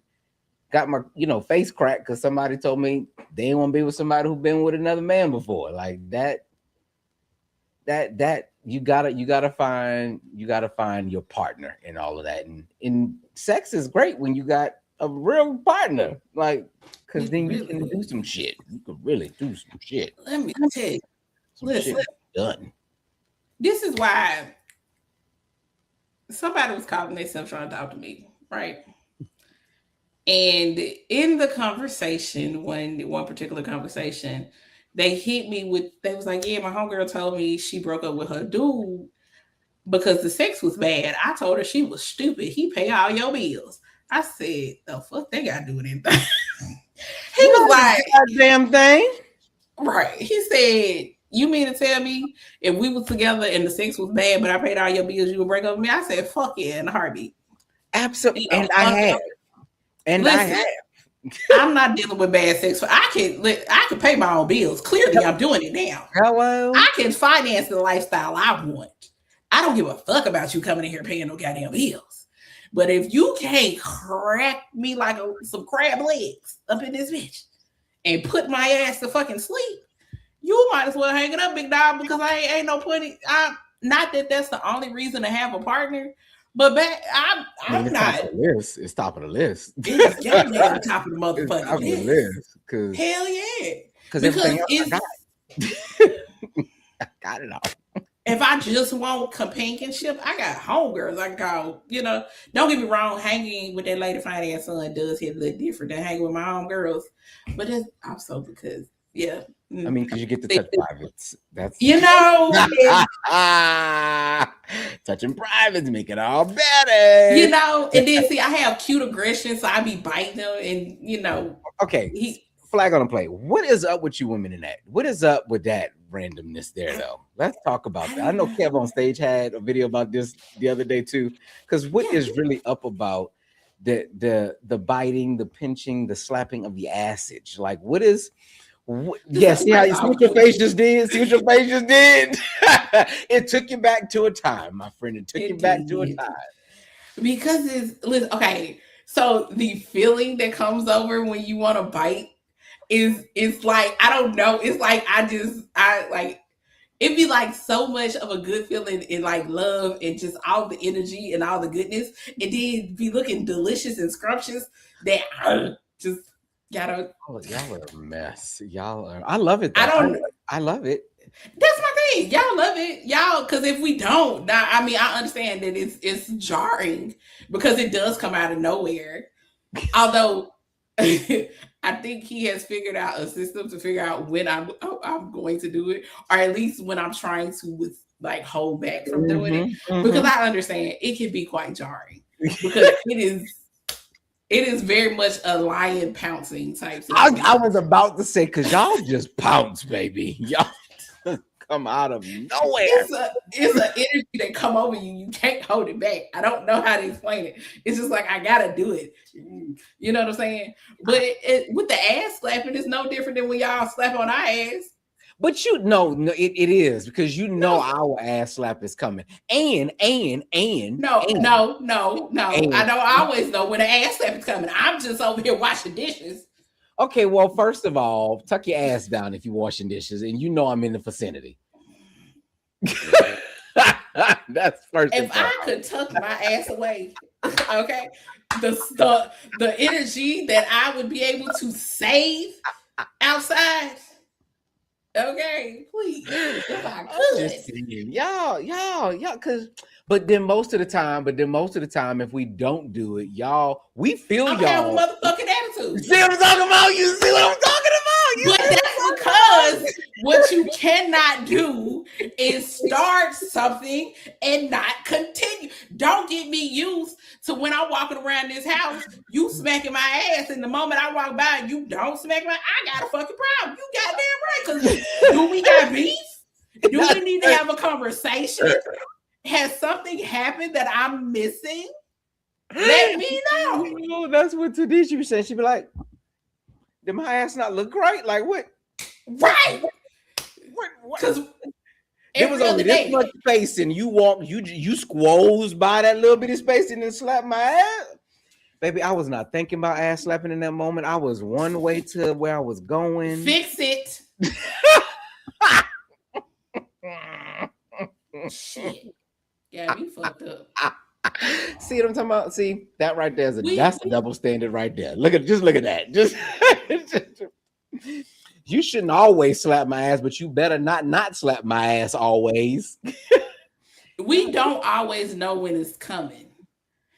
got my, you know, face cracked because somebody told me they didn't want to be with somebody who's been with another man before. Like that you gotta find your partner and all of that. And sex is great when you got a real partner, like, because then you can do some shit. You can really do some shit. Let me tell you, listen, done. This is why somebody was calling themselves trying to talk to me, right? And in the conversation, one particular conversation, they hit me with, they was like, yeah, my homegirl told me she broke up with her dude because the sex was bad. I told her she was stupid. He pay all your bills. I said, the fuck they got to do with anything? He was like, goddamn thing. Right. He said, you mean to tell me if we was together and the sex was bad, but I paid all your bills, you would break up with me? I said, fuck yeah, in a heartbeat. Absolutely. You know, and I have. And listen, I have. I'm not dealing with bad sex. I can pay my own bills. Clearly, I'm doing it now. Hello. I can finance the lifestyle I want. I don't give a fuck about you coming in here paying no goddamn bills. But if you can't crack me like some crab legs up in this bitch and put my ass to fucking sleep, you might as well hang it up, big dog, because I ain't no point. Not that that's the only reason to have a partner. But I'm not. It's top of the list. It's definitely on top of the motherfucking list. Hell yeah. Because I got it all. If I just want companionship, I got homegirls. I go, you know, don't get me wrong, hanging with that lady finance son does hit a little different than hanging with my homegirls. But it's also because, yeah. I mean, because you get to touch privates. That's, you know, touching privates make it all better. You know, and then see, I have cute aggression, so I be biting them, and you know. Okay, flag on the play. What is up with you women in that? What is up with that randomness there, though? Let's talk about that. I know Kev on stage had a video about this the other day too. Because what is really up about the biting, the pinching, the slapping of the assage? Like, what is? Yes, yeah, see what your face just did. See what your face just did. It took you back to a time, my friend. It took you back to a time. Because it's okay. So the feeling that comes over when you want to bite it's like, I don't know. It's like I like it'd be like so much of a good feeling and like love and just all the energy and all the goodness. And then be looking delicious and scrumptious that I just Y'all are a mess. Y'all are. I love it. Though. I love it. That's my thing. Y'all love it, y'all. Because if we don't, I mean, I understand that it's jarring because it does come out of nowhere. Although I think he has figured out a system to figure out when I'm going to do it, or at least when I'm trying to hold back from doing it. Because I understand it can be quite jarring because it is very much a lion pouncing type situation. I was about to say because y'all just pounce, baby. Y'all come out of nowhere. It's an energy that come over you. You can't hold it back. I don't know how to explain it. It's just like I gotta do it. You know what I'm saying? But with the ass slapping, it's no different than when y'all slap on our ass. But no, it is because our ass slap is coming. And I don't always know when the ass slap is coming. I'm just over here washing dishes. Okay, well, first of all, tuck your ass down if you're washing dishes, and I'm in the vicinity. That's first. If I could tuck my ass away, okay, the energy that I would be able to save outside. Okay, please, if I could. Y'all, but then most of the time, if we don't do it, we feel y'all have a motherfucking attitude. See what I'm talking about? You see what I'm talking about? But that's because what you cannot do is start something and not continue. Don't get me used to when I'm walking around this house, you smacking my ass, and the moment I walk by and you don't smack my, I got a fucking problem. You goddamn right. Because do we got beef? Do we need to have a conversation? Has something happened that I'm missing? Let me know. That's what Tanisha was saying. She'd be like, did my ass not look great? Like what? Right. Because it was only this much space, and you squoze by that little bitty space and then slap my ass. Baby, I was not thinking about ass slapping in that moment. I was one way to where I was going. Fix it. Shit. Yeah, we fucked up. See what I'm talking about? See, that right there is that's a double standard right there. Look at that. Just you shouldn't always slap my ass, but you better not slap my ass always. We don't always know when it's coming.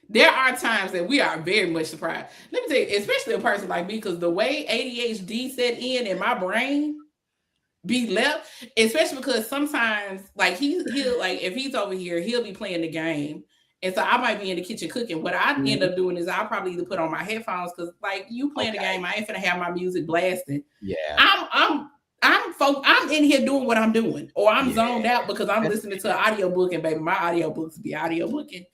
There are times that we are very much surprised. Let me tell you, especially a person like me, because the way ADHD set in my brain be left, especially because sometimes he'll like if he's over here, he'll be playing the game. And so I might be in the kitchen cooking. What I end up doing is I'll probably either put on my headphones because you playing the game, I ain't finna have my music blasting. Yeah. I'm in here doing what I'm doing, or I'm zoned out because I'm listening to an audiobook, and baby, my audiobooks be audiobooking.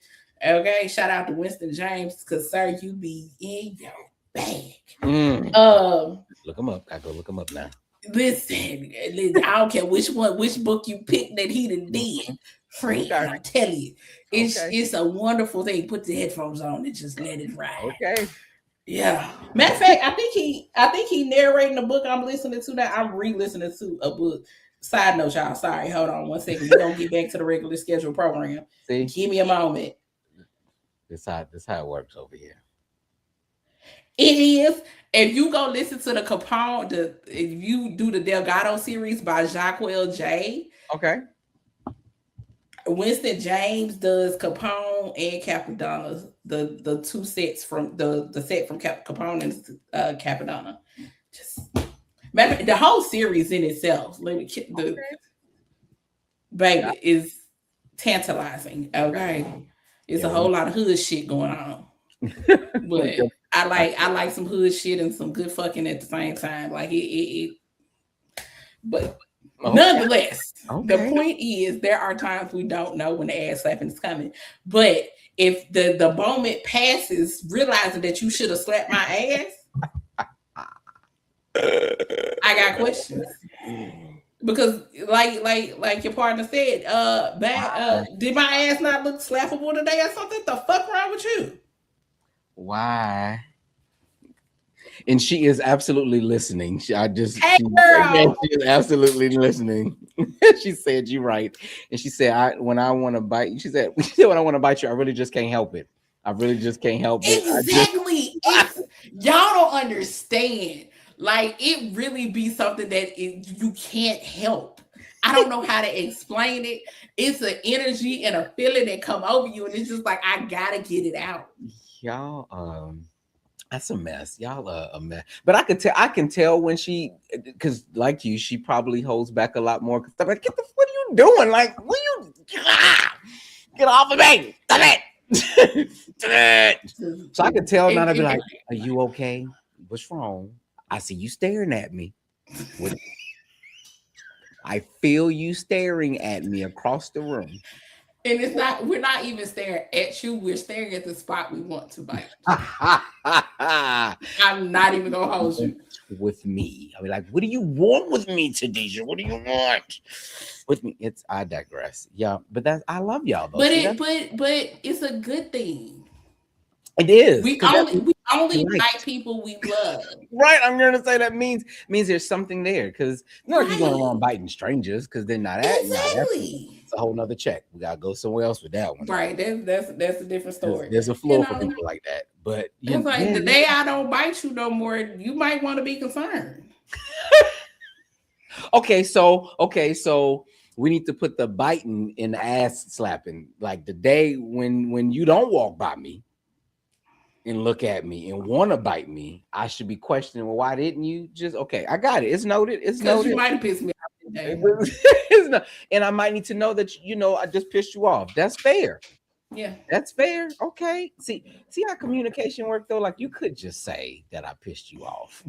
Okay, shout out to Winston James, because sir, you be in your bag. Look him up. I go look him up now. Listen, I don't care which book you picked that he done did. Friend, I'm telling you, it's a wonderful thing. Put the headphones on and just let it ride. Okay. Yeah. Matter of fact, I think he narrating the book I'm listening to now. I'm re-listening to a book. Side note, y'all. Sorry, hold on 1 second. We're gonna get back to the regular scheduled program. See? Give me a moment. This how it works over here. It is. If you go listen to the Capone, if you do the Delgado series by Jacques J. Okay. Winston James does Capone and Capadonna, the two sets from the set from Capone and Capadonna. Just the whole series in itself, is tantalizing. Okay, it's a whole lot of hood shit going on, but I like some hood shit and some good fucking at the same time. Like but. Okay. Nonetheless, the point is there are times we don't know when the ass slapping is coming. But if the moment passes, realizing that you should have slapped my ass, I got questions. Because like your partner said, did my ass not look slappable today or something? The fuck wrong with you? Why? And she is absolutely listening. She is absolutely listening. She said, "You're right." And she said, when I want to bite you, she said, when I want to bite you, I really just can't help it. I really just can't help it. Exactly. y'all don't understand. Like, it really be something that you can't help. I don't know how to explain it. It's an energy and a feeling that come over you, and it's just like, I gotta get it out. Y'all, that's a mess. Y'all are a mess. But I can tell when she, because like you, she probably holds back a lot more. Cause I'm like, what are you doing? Like, what you get off of me? Stop it. So I can tell now. I'd be like, are you okay? What's wrong? I see you staring at me. I feel you staring at me across the room. And we're not even staring at you. We're staring at the spot we want to bite. I'm not even gonna hold you. With me. I mean, like, what do you want with me, Tadisha? What do you want with me? I digress. Yeah, but I love y'all though. But it's a good thing. It is. We only like people we love. Right. I'm gonna say that means there's something there, because you're going around biting strangers because they're not at exactly. It's a whole nother check. We gotta go somewhere else with that one. Right. That's a different story. There's a floor for people like that. But it's like the day I don't bite you no more, you might want to be concerned. Okay, so we need to put the biting in the ass slapping. Like the day when you don't walk by me and look at me and want to bite me, I should be questioning, well, why didn't you just, okay, I got it. It's noted. It's noted. You might have pissed me off today. And I might need to know that, I just pissed you off. That's fair. Yeah. That's fair. Okay. See how communication works though? Like, you could just say that I pissed you off.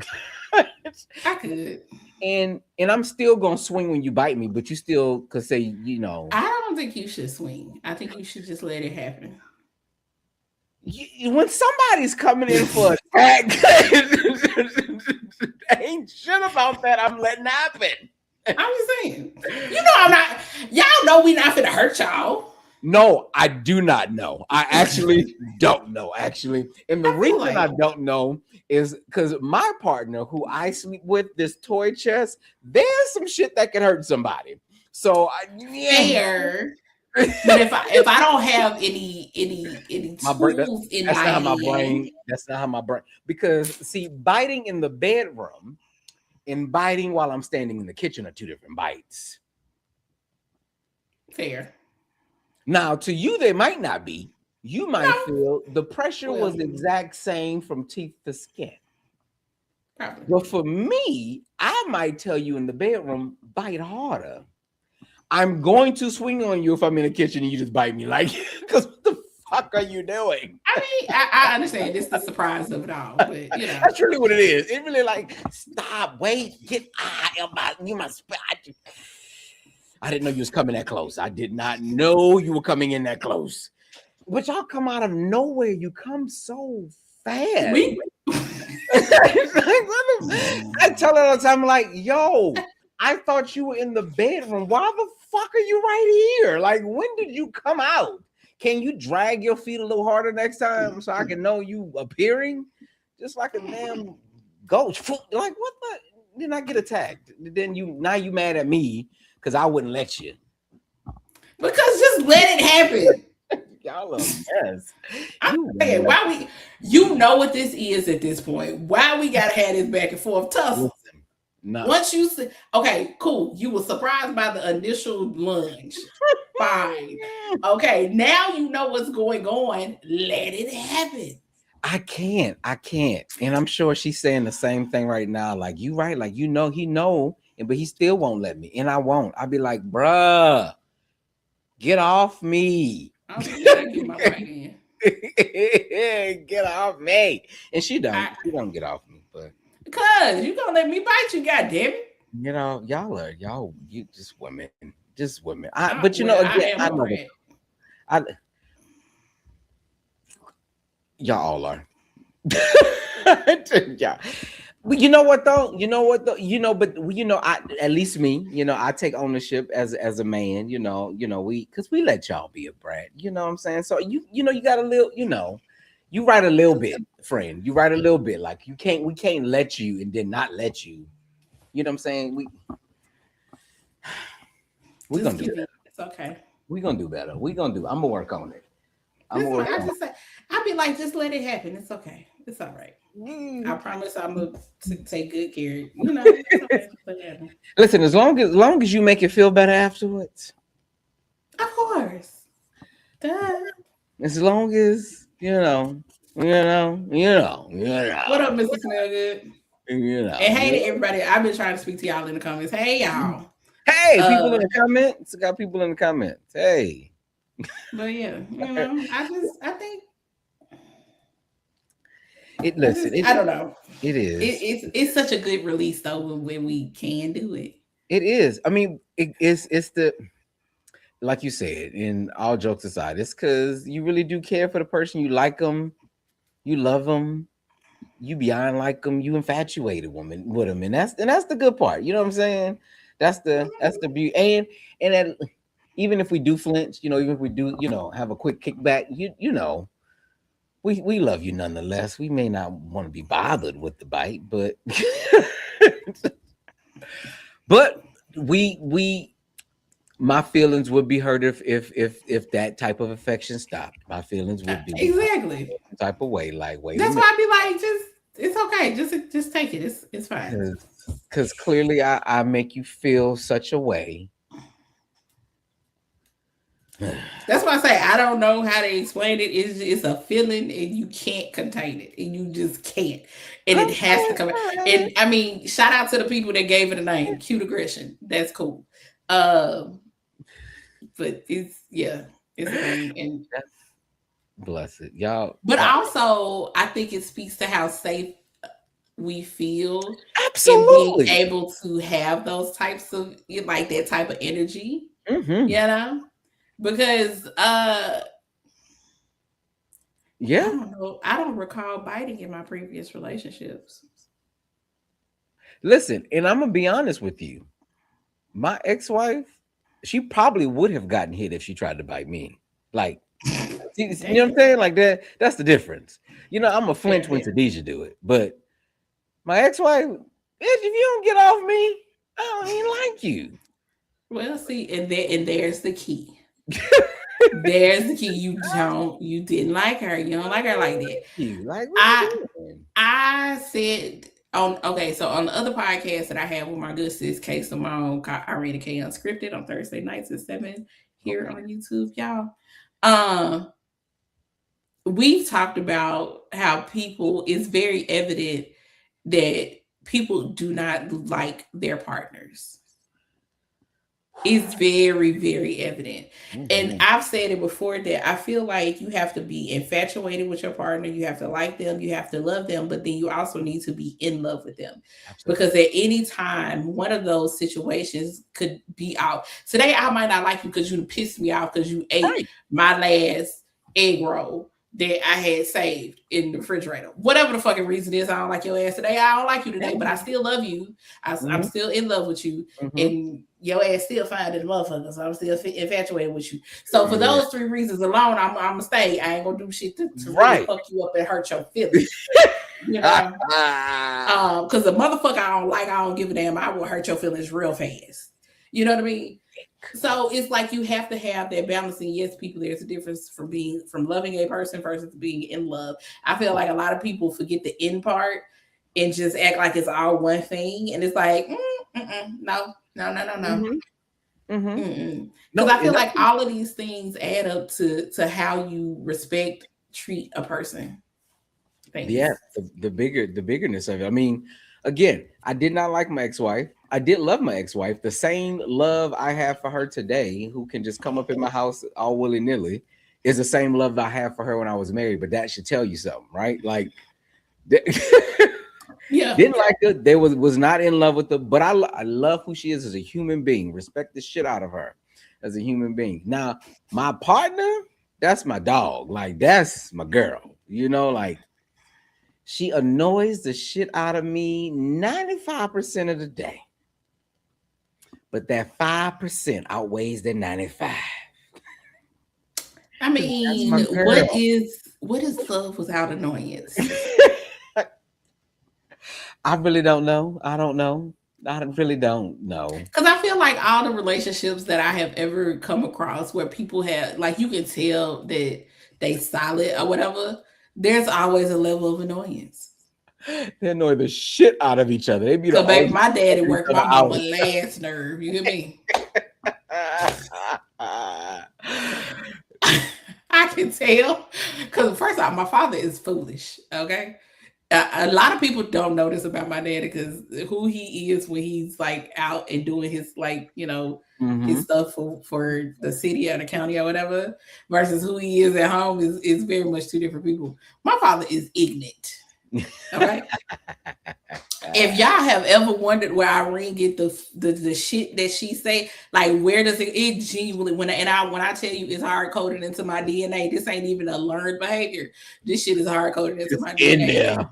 I could. And I'm still gonna swing when you bite me, but you still could say, I don't think you should swing. I think you should just let it happen. When somebody's coming in for attack, ain't shit about that. I'm letting happen. I'm just saying. I'm not. Y'all know we not finna hurt y'all. No, I do not know. I actually don't know. Actually, and the reason I don't know is because my partner, who I sleep with, this toy chest, there's some shit that can hurt somebody. So fair. But if I don't have any tools in my hand, that's not how my brain. Because see, biting in the bedroom and biting while I'm standing in the kitchen are two different bites. Fair. Now, to you, they might not be. You might feel the pressure was the exact same from teeth to skin. Probably. But for me, I might tell you in the bedroom, bite harder. I'm going to swing on you if I'm in the kitchen and you just bite me, like, because what the fuck are you doing? I mean, I understand this is the surprise of it all, but that's really what it is. It really like, stop, wait, get you must. I didn't know you was coming that close. I did not know you were coming in that close. But y'all come out of nowhere. You come so fast. I tell her all the time, like, yo, I thought you were in the bedroom. Why the fuck are you right here? Like, when did you come out? Can you drag your feet a little harder next time so I can know you appearing? Just like a damn ghost. Like, what the? Then I get attacked. Then you mad at me because I wouldn't let you. Because just let it happen. Y'all are mess. I'm saying, why you know what this is at this point. Why we gotta have this back and forth tussle? No. Once you say, okay, cool, you were surprised by the initial lunge. Fine. Okay, now you know what's going on. Let it happen. I can't. And I'm sure she's saying the same thing right now. Like, you right, like, he know, but he still won't let me. And I won't. I'll be like, bruh, get off me. Get my right hand. Get off me. And she don't get off me, but because you gonna let me bite you, goddamn it. You just women. But again, I know y'all all are. Yeah. But you know what though? At least me, I take ownership as a man, because we let y'all be a brat, you know what I'm saying? So you got a little, you write a little bit, friend. You write a little bit. Like, we can't let you and then not let you. You know what I'm saying? We're gonna do better. It's okay. We're gonna do better. I'm gonna work on it. I'll be like, just let it happen. It's okay. It's all right. I Mm. promise I'm gonna take good care. You know, it's okay. Let it happen. Listen, as long as you make it feel better afterwards, Of course. Duh. as long as What up, Mr. Smell Good? And hey to everybody. I've been trying to speak to y'all in the comments. Hey y'all. Hey, people in the comments. Got people in the comments. Hey. But yeah, I think I don't know. It is. It's such a good release though when we can do it. It is. I mean, it's the, like you said, in all jokes aside, it's because you really do care for the person. You like them, you love them, you beyond like them, you infatuated with them, and that's the good part. You know what I'm saying? That's the beauty. And that, even if we do flinch, even if we do, have a quick kickback, we love you nonetheless. We may not want to be bothered with the bite, but but my feelings would be hurt if that type of affection stopped. My feelings would be exactly type of way. Like, wait, that's why I'd be like, it's okay, just take it. It's fine. Because clearly I make you feel such a way. That's why I say I don't know how to explain it. It's a feeling and you can't contain it. And you just can't. And it has to come out. And I mean, shout out to the people that gave it a name. Cute aggression. That's cool. But it's a thing. And bless it. Y'all. But also I think it speaks to how safe we feel. Absolutely. And being able to have those types of like that type of energy. Mm-hmm. Because yeah, I don't recall biting in my previous relationships. Listen, and I'm gonna be honest with you. My ex-wife, she probably would have gotten hit if she tried to bite me. Like, you know what I'm saying? Like that's the difference. I'm a flinch when Khadijah do it, but my ex-wife, bitch, if you don't get off me, I don't even like you. Well, see, and there's the key. There's the key. You didn't like her. You don't like her like that. I said so on the other podcast that I had with my good sis K Simone called Irina K Unscripted on Thursday nights at 7 here on YouTube, y'all. We've talked about how it's very evident that people do not like their partners. It's very, very evident. Mm-hmm. And I've said it before that I feel like you have to be infatuated with your partner. You have to like them. You have to love them. But then you also need to be in love with them. Absolutely. Because at any time, one of those situations could be out. Today, I might not like you because you pissed me off because you ate my last egg roll that I had saved in the refrigerator. Whatever the fucking reason is, I don't like your ass today. I don't like you today, but I still love you. I'm still in love with you. Mm-hmm. And your ass still fine as a motherfucker, so I'm still infatuated with you. So for those 3 reasons alone, I'm gonna stay. I ain't gonna do shit to really fuck you up and hurt your feelings. Because the motherfucker I don't like, I don't give a damn. I will hurt your feelings real fast. You know what I mean? So it's like you have to have that balance. And yes, people, there's a difference from loving a person versus being in love. I feel like a lot of people forget the end part and just act like it's all one thing. And it's like, no. Because I feel like all of these things add up to how you respect, treat a person. Thanks. Yeah, the biggerness of it. I mean, again, I did not like my ex-wife. I did love my ex-wife. The same love I have for her today, who can just come up in my house all willy-nilly, is the same love I have for her when I was married. But that should tell you something, right? Like, didn't like her. They was not in love with her. But I love who she is as a human being. Respect the shit out of her as a human being. Now, my partner, that's my dog. Like, that's my girl. Like, she annoys the shit out of me 95% of the day. But that 5% outweighs the 95. I mean, what is love without annoyance? I really don't know. I don't know. I really don't know. Because I feel like all the relationships that I have ever come across where people have, like, you can tell that they solid or whatever, there's always a level of annoyance. They annoy the shit out of each other. They be So, the baby, my daddy worked my out. mama last nerve. You hear me? I can tell. Because first off, my father is foolish. Okay. A lot of people don't know this about my daddy because who he is when he's like out and doing his like, you know, his stuff for the city or the county or whatever versus who he is at home is very much two different people. My father is ignorant. All right. If y'all have ever wondered where Irene get the shit that she say, like where does it genuinely when I tell you it's hard coded into my DNA, this ain't even a learned behavior. This shit is hard coded into my DNA. There.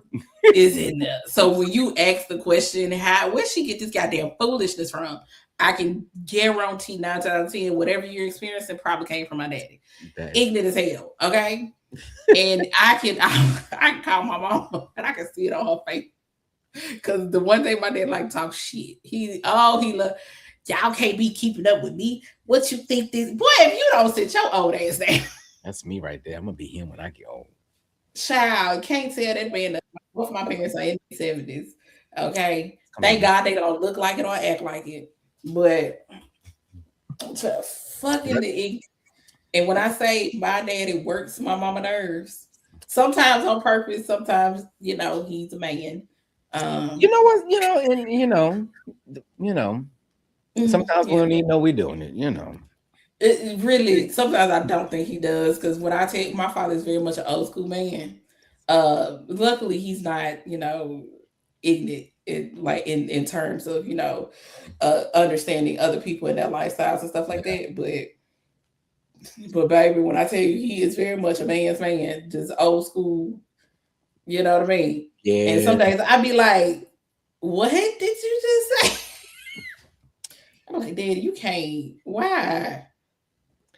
Is in there. So when you ask the question, where she get this goddamn foolishness from? I can guarantee 9 times out of 10, whatever you're experiencing probably came from my daddy. Ignorant as hell. Okay. And I can call my mom and I can see it on her face. Because the one thing my dad like talk shit. He love y'all can't be keeping up with me. What you think this boy? If you don't sit your old ass down, that's me right there. I'm gonna be him when I get old. Child, can't tell that man. Both my parents are in the 70s. Okay, thank God they don't look like it or act like it. But fucking the. And when I say my daddy works my mama nerves, sometimes on purpose, sometimes you know he's a man. You know what? Sometimes we don't even know we're doing it. You know, it really. Sometimes I don't think he does because when I take my father is very much an old school man. Luckily he's not, ignorant in terms of understanding other people and their lifestyles and stuff like that. But baby, when I tell you he is very much a man's man, just old school. You know what I mean? Yeah. And some days I'd be like, "What did you just say?" I'm like, "Daddy, you can't. Why?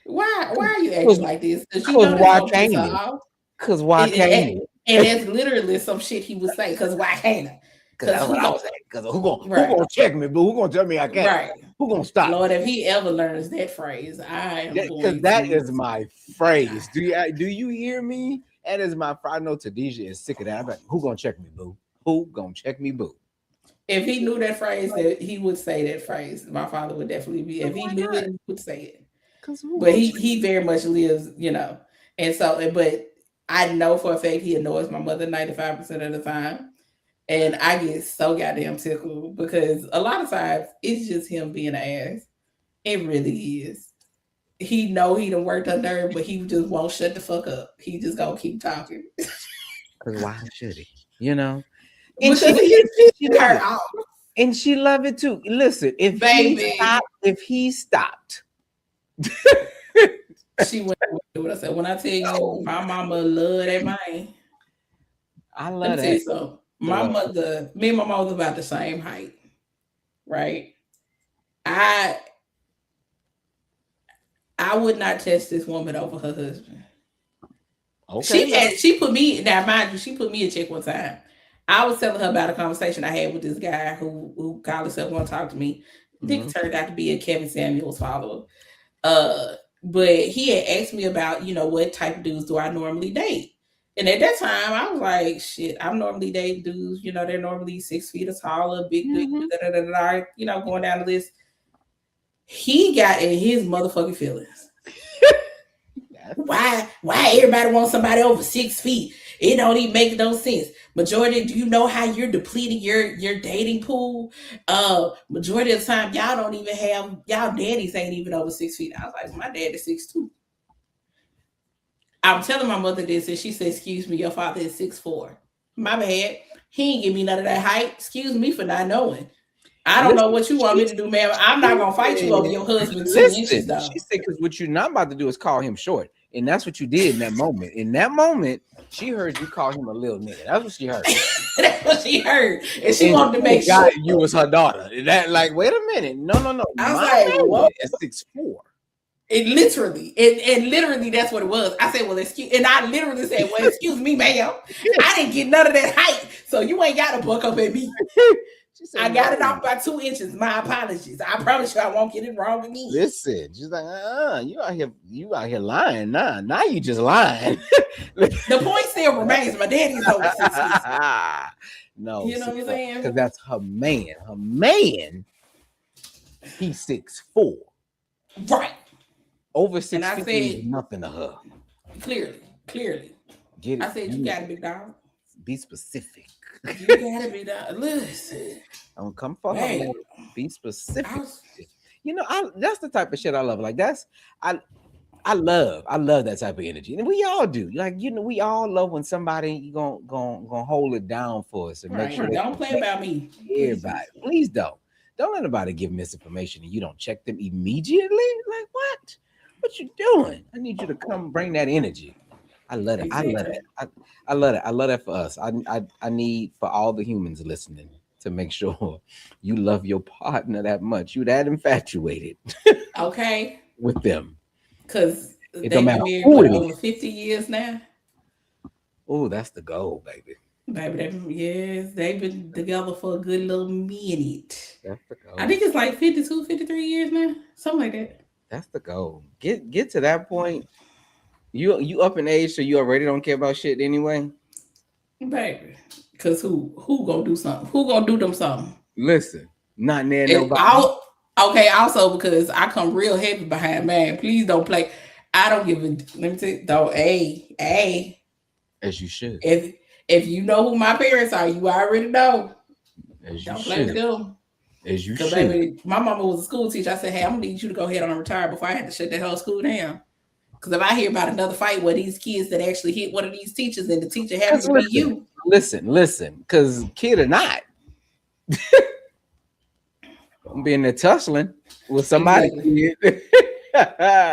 Why are you acting like this? Because why can't you? Because why can't you? And that's literally some shit he would say. Because why can't I? Because that's what I was saying. Because who gonna check me? But who gonna tell me I can't? Right. Who gonna stop? Lord, if he ever learns that phrase, I am because that is my phrase. Do you hear me? That is my. I know Tadisha is sick of that. I'm like, who gonna check me, boo? Who gonna check me, boo? If he knew that phrase, that he would say that phrase. My father would definitely be. If he knew it, he would say it. But he very much lives, and so. But I know for a fact he annoys my mother 95% of the time, and I get so goddamn tickled because a lot of times it's just him being an ass. It really is. He know he done worked her nerve, but he just won't shut the fuck up. He just gonna keep talking. Because why should he? And because and she love it too. Listen, if he stopped, she went with what I said. When I tell you, my mama love that man. I love that. So my mother, me and my mother about the same height, right? I would not test this woman over her husband. Okay. She put me, now mind you, she put me in check one time. I was telling her about a conversation I had with this guy who called himself want to talk to me. I think it turned out to be a Kevin Samuels follower. But he had asked me about, what type of dudes do I normally date? And at that time, I was like, shit, I'm normally dating dudes, they're normally 6 feet or taller, big, going down the list. He got in his motherfucking feelings. Why everybody wants somebody over 6 feet? It don't even make no sense. Majority, do you know how you're depleting your dating pool? Majority of the time, y'all don't even have, y'all daddies ain't even over 6 feet. I was like, my dad is 6'2". I'm telling my mother this, and she said, excuse me, your father is 6'4". My bad. He ain't give me none of that height. Excuse me for not knowing. I don't know what you want me to do, ma'am. I'm not gonna fight you over your husband 2 inches, though. She said, because what you're not about to do is call him short. And that's what you did in that moment. In that moment, she heard you call him a little nigga. That's what she heard. That's what she heard. And she wanted to make sure you was her daughter. That wait a minute. No. I was like, what? At 6'4". It literally, and literally that's what it was. I said, well, excuse, and I literally said, well, excuse me, ma'am. I didn't get none of that height, so you ain't got to buck up at me. She said, I got it no. off by 2 inches. My apologies. I promise you I won't get it wrong again. Listen, she's like, you out here lying. Now you just lying. The point still remains. My daddy's over 6 feet. No, You know what I'm saying? Because that's her man. Her man, he's 6'4". Right. Over 6 And I feet said- is nothing to her. Clearly. Get it? I said, you got it, big dog. Be specific. You got it, big dog. Listen. Don't come for her. Man. Man. Be specific. I was- You know, that's the type of shit I love. Like I love that type of energy, and we all do. Like, you know, we all love when somebody gonna hold it down for us and make sure. Don't play about me. Everybody, please don't let anybody give misinformation and you don't check them immediately. Like, what you doing? I need you to come bring that energy. I love it. I love it. I love it. I love that for us. I need for all the humans listening to make sure you love your partner that much. You that infatuated. Okay. With them. Because It they've don't been matter married who for it over is. 50 years now. Oh, that's the goal, baby. Baby, they've been together for a good little minute. That's the goal. I think it's like 52, 53 years now. Something like that. That's the goal. Get to that point. You up in age, so you already don't care about shit anyway. Baby. Because who gonna do something? Who gonna do them something? Listen, not near nobody. Okay, also because I come real heavy behind, man. Please don't play. I don't give a. Let me tell you, though. Hey. As you should. If you know who my parents are, you already know. As you Don't play with should. them. As you Because should. baby, my mama was a school teacher. I said, hey, I'm gonna need you to go ahead and retire before I had to shut that whole school down. Because if I hear about another fight where these kids that actually hit one of these teachers and the teacher happens to be you. Listen, because kid or not, I'm being there tussling with somebody. Exactly.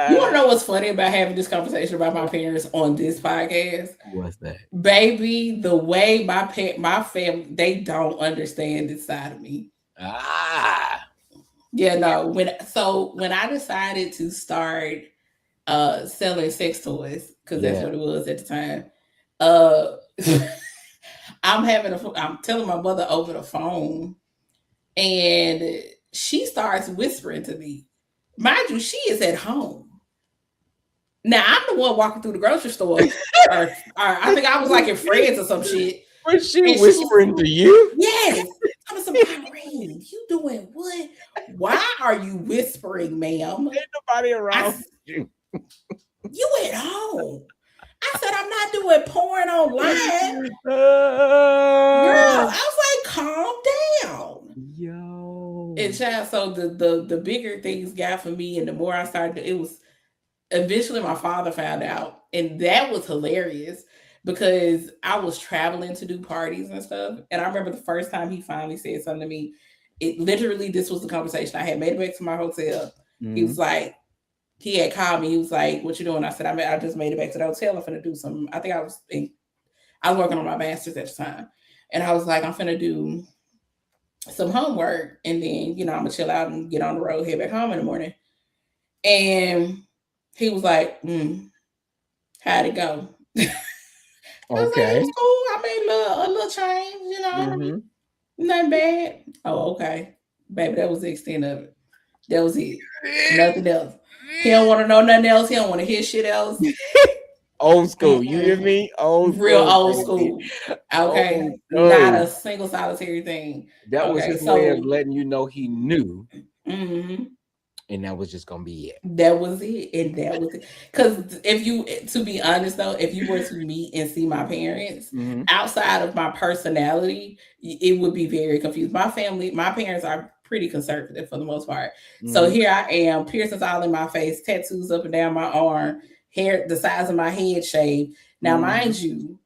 You want to know what's funny about having this conversation about my parents on this podcast? What's that? Baby, the way my family, they don't understand this side of me. Yeah, no. When I decided to start selling sex toys, because that's what it was at the time, I'm telling my mother over the phone, and she starts whispering to me. Mind you, she is at home. Now I'm the one walking through the grocery store, or I think I was like in Fred's or some shit. Was she whispering to you? Yes. I'm saying, Irene, you doing what? Why are you whispering, ma'am? Ain't nobody around you. You at home. I said, I'm not doing porn online. Girl, I was like, calm down. Yo. And child, so the bigger things got for me, and the more I started, it was eventually my father found out, and that was hilarious because I was traveling to do parties and stuff. And I remember the first time he finally said something to me, it literally, this was the conversation. I had made it back to my hotel. Mm-hmm. He was like, he had called me. He was like, what you doing? I said, I just made it back to the hotel. I'm finna do some, I think I was working on my master's at the time. And I was like, I'm finna do some homework. And then, I'm gonna chill out and get on the road, head back home in the morning. And he was like, how'd it go? I was like, it was cool. I made a little change, Mm-hmm. Nothing bad. Oh, okay. Baby, that was the extent of it. That was it. Nothing else. He don't want to know nothing else. He don't want to hear shit else. Old school. You hear me? Real old school. Okay. Not a single solitary thing. That was his way of letting you know he knew. Mm-hmm. And that was just gonna be it. That was it. And that was it. Because to be honest though, if you were to meet and see my parents, outside of my personality, it would be very confused. My parents are pretty conservative for the most part. So here I am, piercings all in my face, tattoos up and down my arm, hair the size of my head shaved. Now, mind you,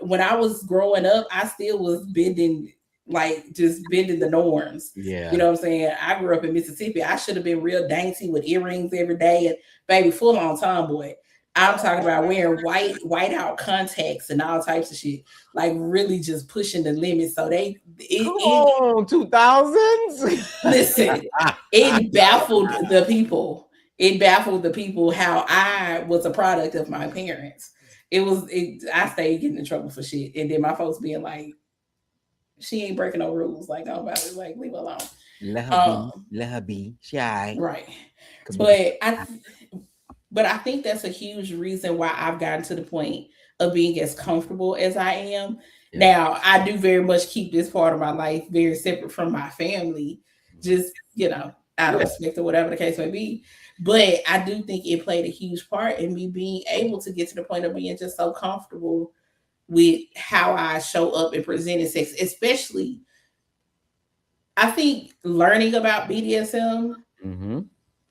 when I was growing up, I still was bending the norms. Yeah. You know what I'm saying? I grew up in Mississippi. I should have been real dainty with earrings every day and baby full on tomboy. I'm talking about wearing white out contacts and all types of shit. Like really just pushing the limits. So come on, 2000s. Listen, it baffled the people. It baffled the people how I was a product of my parents. I stayed getting in trouble for shit. And then my folks being like, She ain't breaking no rules. Like, oh, about it, like, leave her alone. Let her be shy. Right. But I think that's a huge reason why I've gotten to the point of being as comfortable as I am. Yeah. Now, I do very much keep this part of my life very separate from my family, just, out of respect or whatever the case may be. But I do think it played a huge part in me being able to get to the point of being just so comfortable with how I show up and present in sex, especially, I think learning about BDSM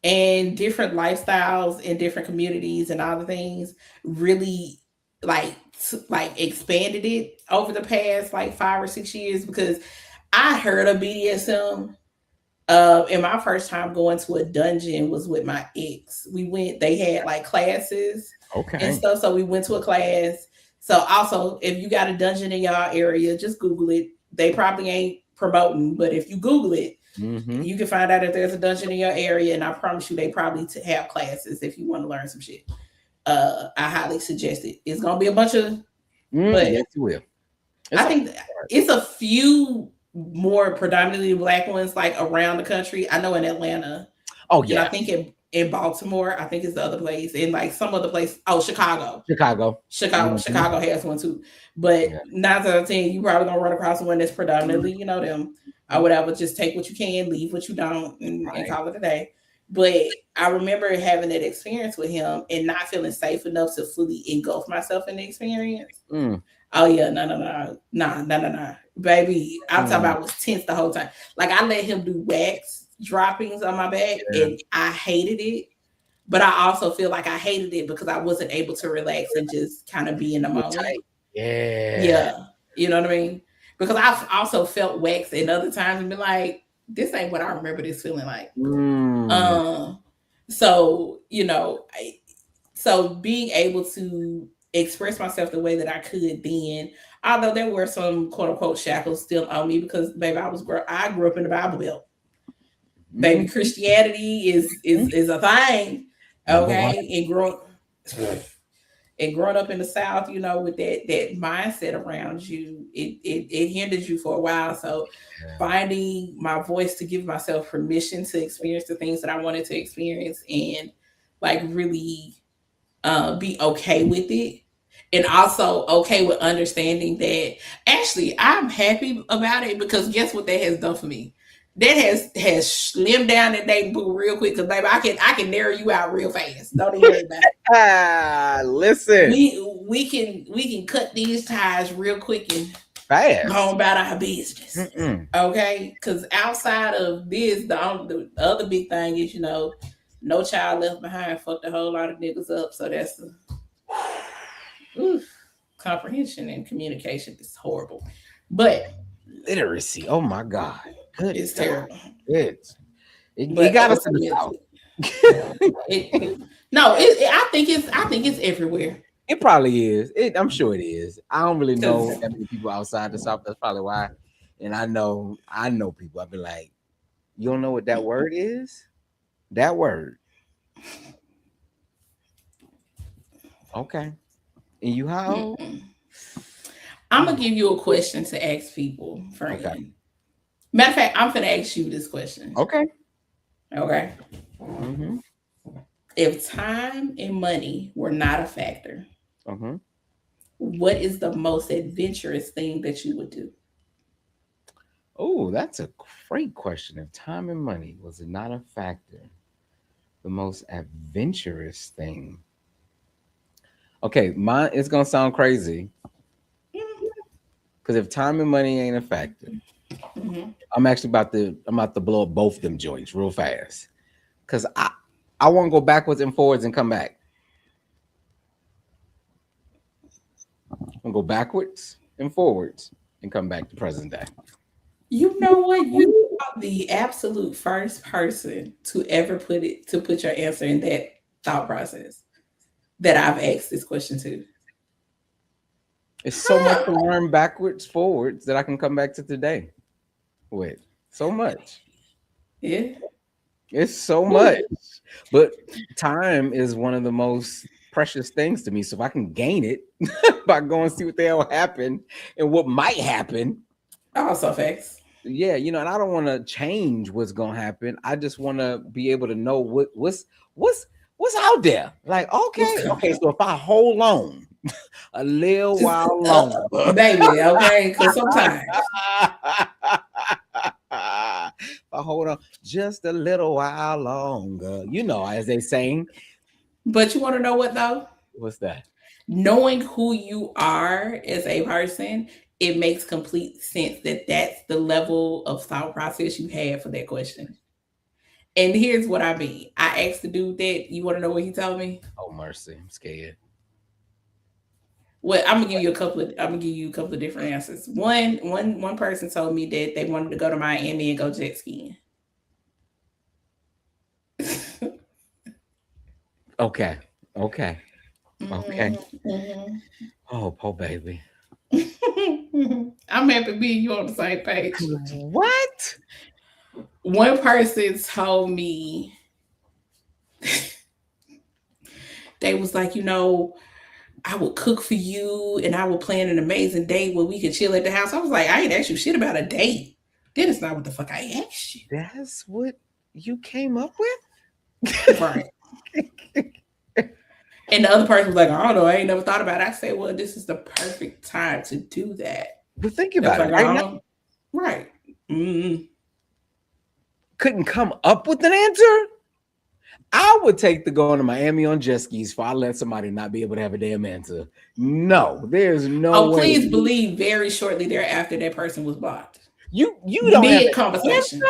and different lifestyles in different communities and all the things really like expanded it over the past like 5 or 6 years, because I heard of BDSM. And my first time going to a dungeon was with my ex. They had like classes and stuff. So we went to a class. So also, if you got a dungeon in y'all area, just Google it. They probably ain't promoting, but if you Google it, you can find out if there's a dungeon in your area. And I promise you, they probably have classes if you want to learn some shit. I highly suggest it. It's going to be a bunch of, but yes, you will. I think it's a few more predominantly Black ones like around the country. I know in Atlanta. Oh yeah. And I think in Baltimore, I think it's the other place. In like some other place. Oh, Chicago has one too. But 9 out of 10, you probably gonna run across one that's predominantly, them or whatever. Just take what you can, leave what you don't, and call it a day. But I remember having that experience with him and not feeling safe enough to fully engulf myself in the experience. Oh yeah, no. Baby, I'm talking about was tense the whole time. Like I let him do wax droppings on my back and I hated it. But I also feel like I hated it because I wasn't able to relax and just kind of be in the moment. Yeah. You know what I mean? Because I've also felt wax at other times and been like, this ain't what I remember this feeling like. So, so being able to express myself the way that I could then, although there were some quote unquote shackles still on me because baby, I grew up in the Bible Belt. Baby, Christianity is a thing. Okay. And growing up in the South, with that mindset around you, it hindered you for a while. So finding my voice to give myself permission to experience the things that I wanted to experience and like really be okay with it. And also okay with understanding that actually I'm happy about it because guess what that has done for me? That has slimmed down that dating pool real quick because baby, I can narrow you out real fast. Don't even worry about it. Listen, we can cut these ties real quick and fast go about our business. Okay, because outside of this, the other big thing is no child left behind. Fucked a whole lot of niggas up. So that's comprehension and communication is horrible, but literacy. Oh my God. Good. It's terrible. It got us in the South. I think it's everywhere. It probably is. I'm sure it is. I don't really know that many people outside the South. That's probably why. And I know people. I've been like, you don't know what that word is? That word. Okay. And you how old? I'm gonna give you a question to ask people, friend. Okay. Matter of fact, I'm gonna ask you this question. Okay. If time and money were not a factor, what is the most adventurous thing that you would do? Oh, that's a great question. If time and money was not a factor, the most adventurous thing. Okay, mine is gonna sound crazy. Because if time and money ain't a factor, I'm about to blow up both them joints real fast. Because I want to go backwards and forwards and come back. I'll go backwards and forwards and come back to present day. You know what? You are the absolute first person to ever put your answer in that thought process that I've asked this question to. It's so much to learn backwards, forwards that I can come back to today with. So much. Yeah. It's so much. But time is one of the most precious things to me. So if I can gain it by going and see what the hell happened and what might happen, Also facts. Yeah, you know, and I don't want to change what's gonna happen. I just want to be able to know what's out there. Like, okay, so if I hold on a little Just, while longer, baby, okay? Because sometimes. if I hold on just a little while longer, you know, as they saying. But you want to know what though? What's that? Knowing who you are as a person, it makes complete sense that that's the level of thought process you had for that question. And here's what I mean. I asked the dude that. You want to know what he told me? Oh mercy, I'm scared. Well, I'm gonna give you a couple of different answers. One person told me that they wanted to go to Miami and go jet skiing. Okay. Mm-hmm. Oh, poor baby. I'm happy being you on the same page. What? One person told me they was like, you know, I would cook for you and I would plan an amazing date where we could chill at the house. I was like, I ain't asked you shit about a date. That is not what the fuck I asked you. That's what you came up with? Right. And the other person was like, I don't know, I ain't never thought about it. I said, well, this is the perfect time to do that. But think about it right now. Right. Mm-hmm. Couldn't come up with an answer? I would take the going to Miami on jet skis for I let somebody not be able to have a damn answer. No, there's no way. Please believe very shortly thereafter that person was blocked. You don't have a conversation.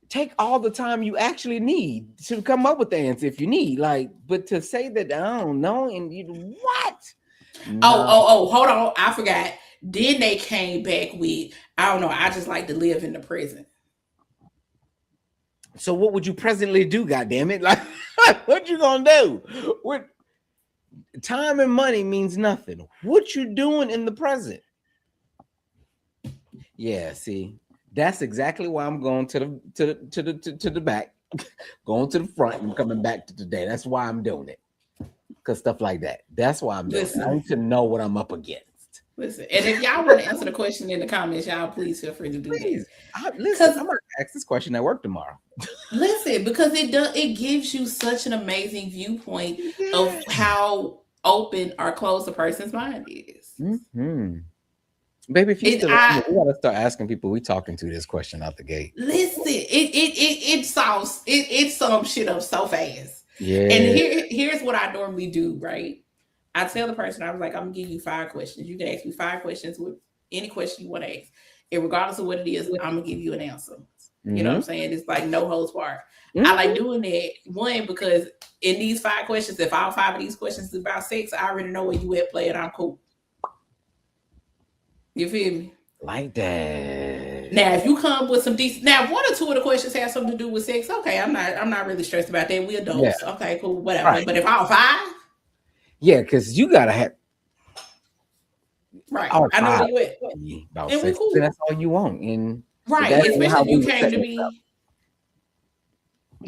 Take all the time you actually need to come up with the answer if you need. Like, but to say that I don't know and you what? No. Oh, hold on. I forgot. Then they came back with, I don't know, I just like to live in the present. So what would you presently do, goddammit? Like, what you gonna do? What time and money means nothing. What you doing in the present? Yeah, see, that's exactly why I'm going to the back, going to the front and coming back to today. That's why I'm doing it. Because stuff like that. That's why I'm doing it. I need to know what I'm up against. Listen, and if y'all want to answer the question in the comments, y'all please feel free to do that. Listen, I'm gonna ask this question at work tomorrow. Listen, because it gives you such an amazing viewpoint of how open or closed a person's mind is. Mm-hmm. Baby, if you still we gotta start asking people we talking to this question out the gate. Listen, it sums shit up so fast. Yeah. And here's what I normally do, right? I tell the person, I was like, I'm gonna give you 5 questions. You can ask me 5 questions with any question you want to ask. And regardless of what it is, I'm gonna give you an answer. Mm-hmm. You know what I'm saying? It's like no holds barred. Mm-hmm. I like doing that, one, because in these 5 questions, if all 5 of these questions is about sex, I already know where you at, play it, I'm cool. You feel me? Like that. Now, if you come with some decent, now if 1 or 2 of the questions have something to do with sex, okay, I'm not really stressed about that. We adults, yeah. Okay, cool, whatever. Right. But if all 5, yeah, because you gotta have right. I know where you at. About and sex, cool. That's all you want, and right, especially if you came to me.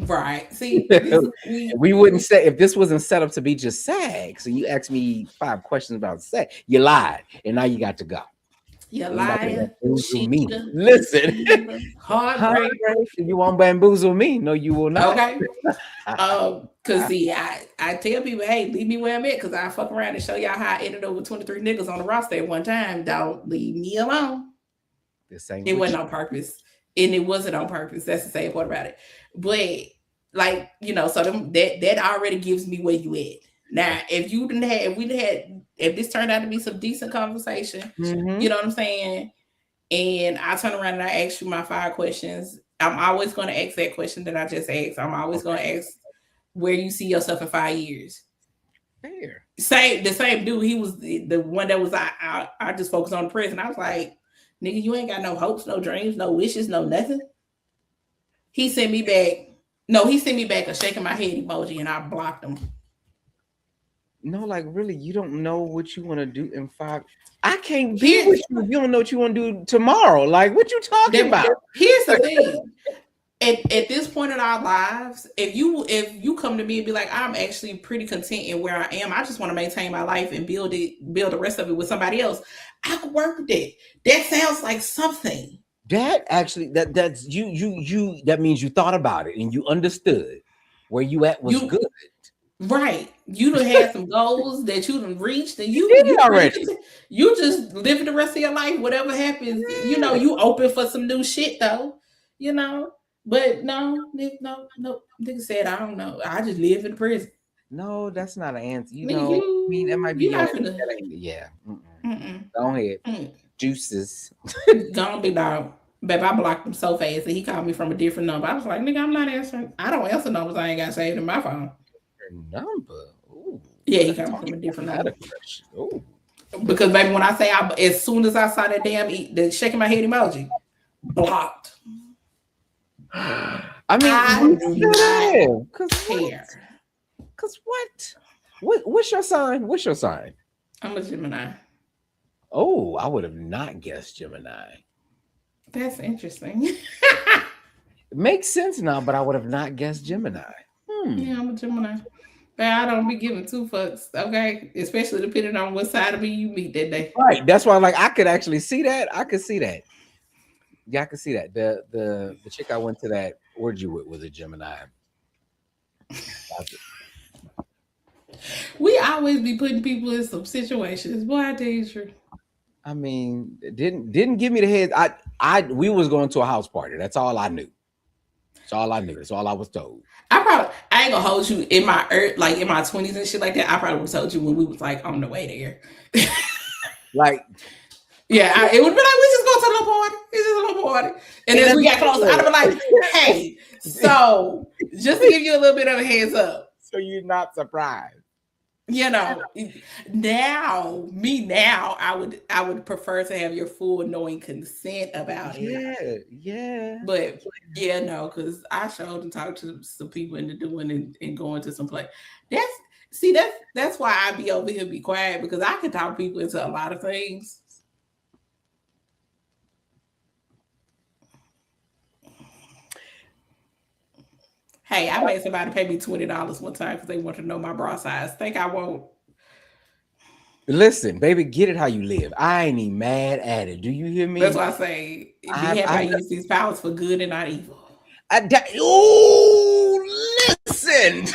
Right. See, we wouldn't say if this wasn't set up to be just sex. So you asked me 5 questions about sex. You lied, and now you got to go. You lied. Listen, heartbreak. You won't bamboozle me. No, you will not. Okay. Cause see, I tell people, hey, leave me where I'm at, cause I fuck around and show y'all how I ended up with 23 niggas on the roster at one time. Don't leave me alone. It wasn't on purpose, and it wasn't on purpose. That's the sad part about it. But like, you know, so that already gives me where you at. Now, if this turned out to be some decent conversation, mm-hmm. You know what I'm saying? And I turn around and I ask you my 5 questions, I'm always going to ask that question that I just asked. I'm always going to ask where you see yourself in 5 years. Fair. The same dude, he was the one that was, I just focused on the present. I was like, nigga, you ain't got no hopes, no dreams, no wishes, no nothing. He sent me back a shaking my head emoji, and I blocked him. No, like really, you don't know what you want to do in 5. I can't be with you if you don't know what you want to do tomorrow. Like, what you talking about? Here's the thing. at this point in our lives, if you come to me and be like, I'm actually pretty content in where I am, I just want to maintain my life and build the rest of it with somebody else, I could work with it. That sounds like something. That actually, that's you. That means you thought about it and you understood where you at was good. Right. You done had some goals that you done reached, and you already. You just living the rest of your life. Whatever happens, you open for some new shit though. But no, nigga said, I don't know. I just live in prison. No, that's not an answer. I You- mean, that might be you your not finna- yeah. Mm-mm. Go ahead. Mm. Juices. Gonna be dog. Babe, I blocked him so fast that he called me from a different number. I was like, nigga, I'm not answering. I don't answer numbers I ain't got saved in my phone. Your number. Ooh. Yeah, he called me from a different number. Ooh. Because baby, when I say as soon as I saw that damn the shaking my head emoji, blocked. I mean, I do not care. Cause what's your sign? What's your sign? I'm a Gemini. Oh, I would have not guessed Gemini. That's interesting. It makes sense now, but I would have not guessed Gemini. Yeah, I'm a Gemini. But I don't be giving two fucks, okay? Especially depending on what side of me you meet that day. Right. That's why, like, I could actually see that. I could see that. Yeah, I could see that. The chick I went to that orgy with was a Gemini. We always be putting people in some situations. Boy, I tell you the truth. I mean, didn't give me the head. We was going to a house party. That's all I knew. That's all I knew. That's all I was told. I ain't gonna hold you in my 20s and shit like that. I probably would have told you when we was like on the way there. Like, yeah, it would be like, we just go to a little party. It's just a little party. And as we got closer, I'd be like, hey, so just to give you a little bit of a heads up. So you're not surprised. Now, I would prefer to have your full knowing consent about it. Yeah. But yeah, no, because I showed and talked to some people into doing and going to some place. That's why I be over here be quiet, because I can talk people into a lot of things. Hey, I made somebody pay me $20 one time because they want to know my bra size. Think I won't? Listen, baby, get it how you live. I ain't even mad at it. Do you hear me? That's why I say, I use these powers for good and not evil. Listen.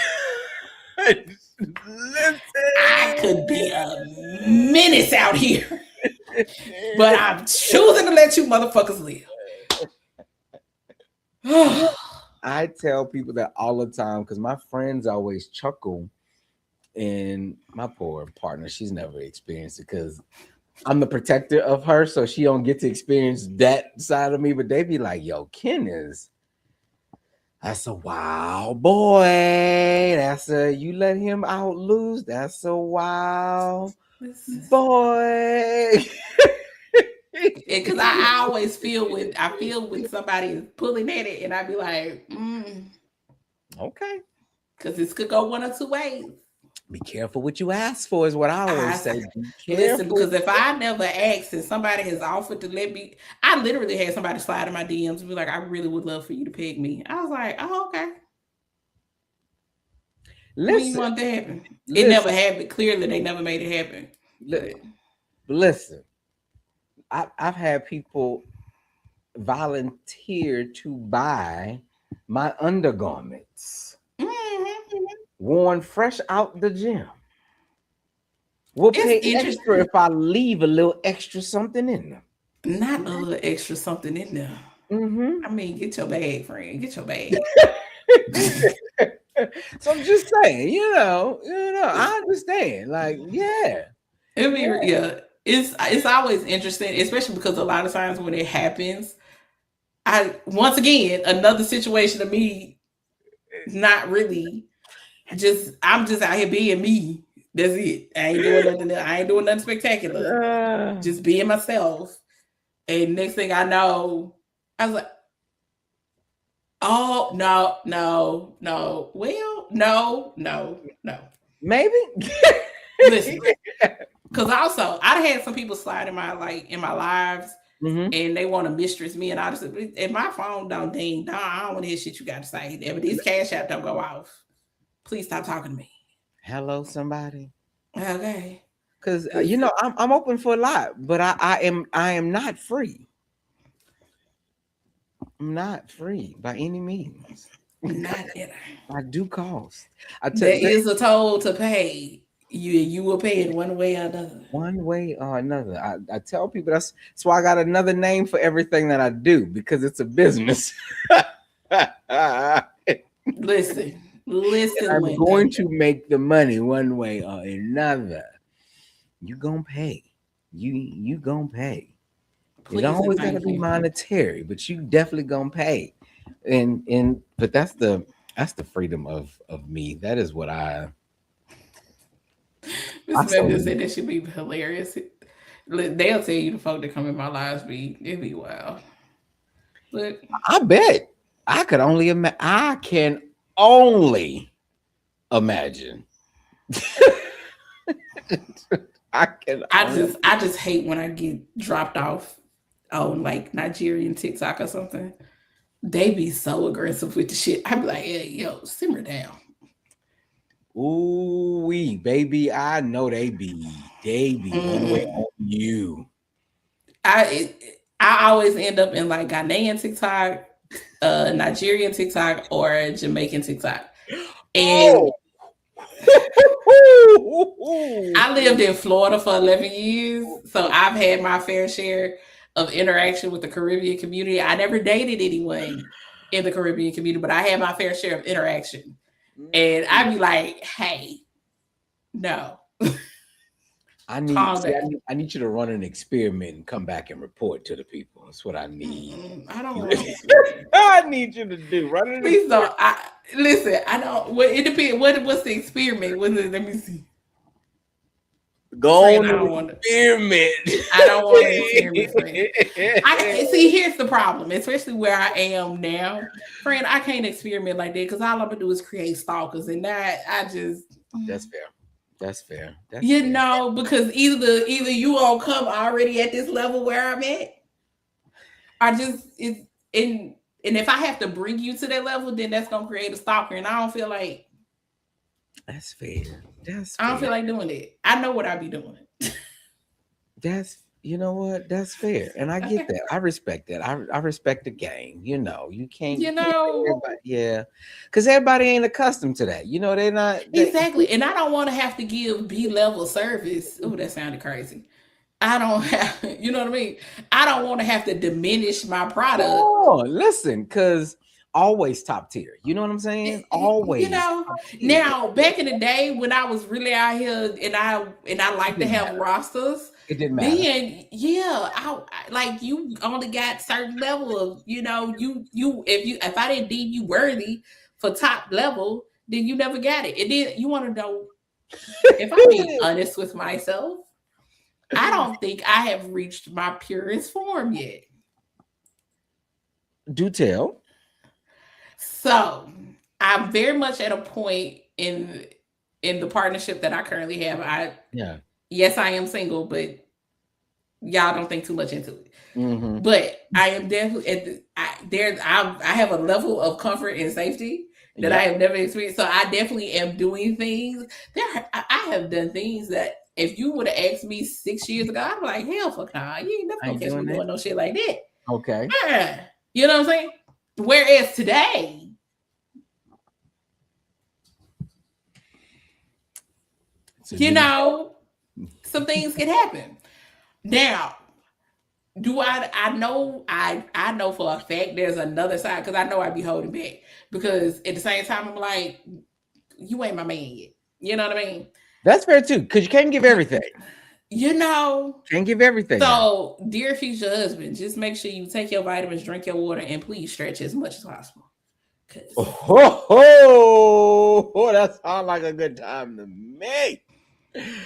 Listen. I could be a menace out here, but I'm choosing to let you motherfuckers live. I tell people that all the time because my friends always chuckle, and my poor partner, she's never experienced it because I'm the protector of her, so she don't get to experience that side of me. But they be like, "Yo, Ken that's a wild boy. You let him out loose. That's a wild boy." Because I always feel when somebody is pulling at it, and I be like, okay, because this could go one or two ways. Be careful what you ask for, is what I always say. Be careful. Listen, because if I never asked and somebody has offered to let me, I literally had somebody slide in my DMs and be like, I really would love for you to peg me. I was like, oh, okay. When you want that to happen? It never happened. Clearly, they never made it happen. Listen, I've had people volunteer to buy my undergarments. Worn fresh out the gym. We'll pay extra if I leave a little extra something in them. Not a little extra something in there. I mean, get your bag, friend. Get your bag. So I'm just saying, I understand. Like, yeah. It's always interesting, especially because a lot of times when it happens, once again, another situation of me, not really. I'm just out here being me. That's it. I ain't doing nothing spectacular. Just being myself. And next thing I know, I was like, oh, no. Well, no. Maybe. Listen, because also I'd had some people slide in my lives and they want to mistress me and all this. If my phone don't ding, I don't want to hear shit you got to say. If these cash app don't go off, please stop talking to me. Hello, somebody. Okay. Because I'm open for a lot, but I am not free. I'm not free by any means. Not at I do cost. There is a toll to pay. You will pay it one way or another. One way or another. I tell people that's why I got another name for everything that I do, because it's a business. Listen. I'm going to make the money one way or another. You gonna pay. You gonna pay. It always gotta be monetary, but you definitely gonna pay. But that's the freedom of me. That is what I This man just said that should be hilarious. They'll tell you the folk that come in my lives it'd be wild. But I bet I can only imagine. I just hate when I get dropped off on like Nigerian TikTok or something. They be so aggressive with the shit. I be like, hey, yo, simmer down. Ooh, baby, I know they be one way on you. I always end up in like Ghanaian TikTok, Nigerian TikTok, or Jamaican TikTok. And I lived in Florida for 11 years, so I've had my fair share of interaction with the Caribbean community. I never dated anyone in the Caribbean community, but I had my fair share of interaction. And I'd be like, hey, no. I need you to run an experiment and come back and report to the people. That's what I need. I don't want to. I need you to do. Run an Please don't. Listen, I don't. Well, it depends. What's the experiment? Let me see. Go on an experiment. I don't want an experiment. See, here's the problem, especially where I am now. Friend, I can't experiment like that because all I'm going to do is create stalkers. And that, That's fair. That's fair. Because either you all come already at this level where I'm at, and if I have to bring you to that level, then that's gonna create a stalker, and I don't feel like that's fair. I don't feel like doing it. I know what I be doing. You know what? That's fair, and I get that. I respect that. I respect the game. You can't. Because everybody ain't accustomed to that. They're not exactly. And I don't want to have to give B-level service. Oh, that sounded crazy. I don't have. You know what I mean? I don't want to have to diminish my product. Oh, listen, because always top tier. You know what I'm saying? Always. Now back in the day when I was really out here, and I like to have rosters. It didn't matter. Then, like you only got certain level of, if I didn't deem you worthy for top level, then you never got it. And then you want to know, if I'm being honest with myself, I don't think I have reached my purest form yet. Do tell. So I'm very much at a point in the partnership that I currently have. Yes, I am single, but y'all don't think too much into it. Mm-hmm. But I am definitely I have a level of comfort and safety that I have never experienced. So I definitely am doing things. I have done things that if you would have asked me 6 years ago, I'd be like, hell fuck nah. You ain't never gonna catch me doing no shit like that. Okay. You know what I'm saying? Whereas today, some things can happen. Now, do I know for a fact there's another side, because I know I'd be holding back, because at the same time I'm like, you ain't my man yet. You know what I mean? That's fair too, because you can't give everything. Can't give everything. So, dear future husband, just make sure you take your vitamins, drink your water, and please stretch as much as possible. That sounds like a good time to me.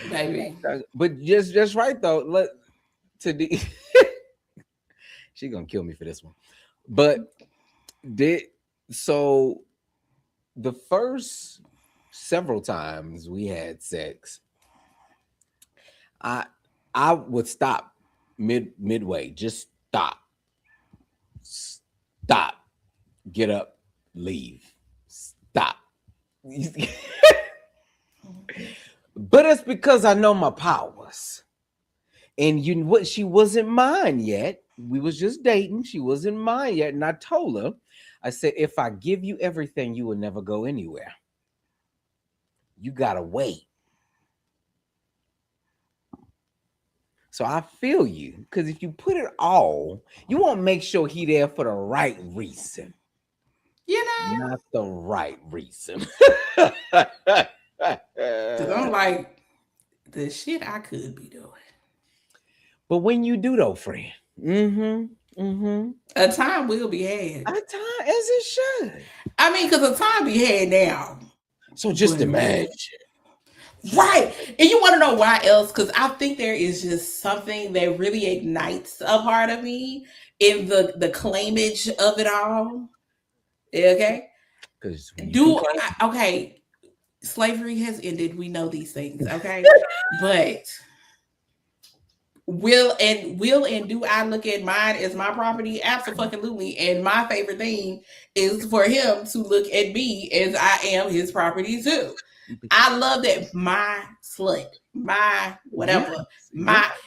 Baby. But just right though. She gonna kill me for this one. But the first several times we had sex, I would stop midway, just Stop. Get up. Leave. Stop. But it's because I know my powers. And what, she wasn't mine yet. We was just dating. She wasn't mine yet. And I told her, I said, if I give you everything, you will never go anywhere. You gotta wait. So I feel you, because if you put it all, you want to make sure he there for the right reason. You know, Not the right reason. because I'm like, the shit I could be doing. But when you do though, friend, a time will be had. A time as it should. I mean, because a time be had now. So just imagine. Right. And you want to know why else? Because I think there is just something that really ignites a part of me in the claimage of it all. Okay. Because okay, slavery has ended. We know these things, okay? But will and do I look at mine as my property? Absolutely. And my favorite thing is for him to look at me as I am his property too. I love that my slut, my whatever,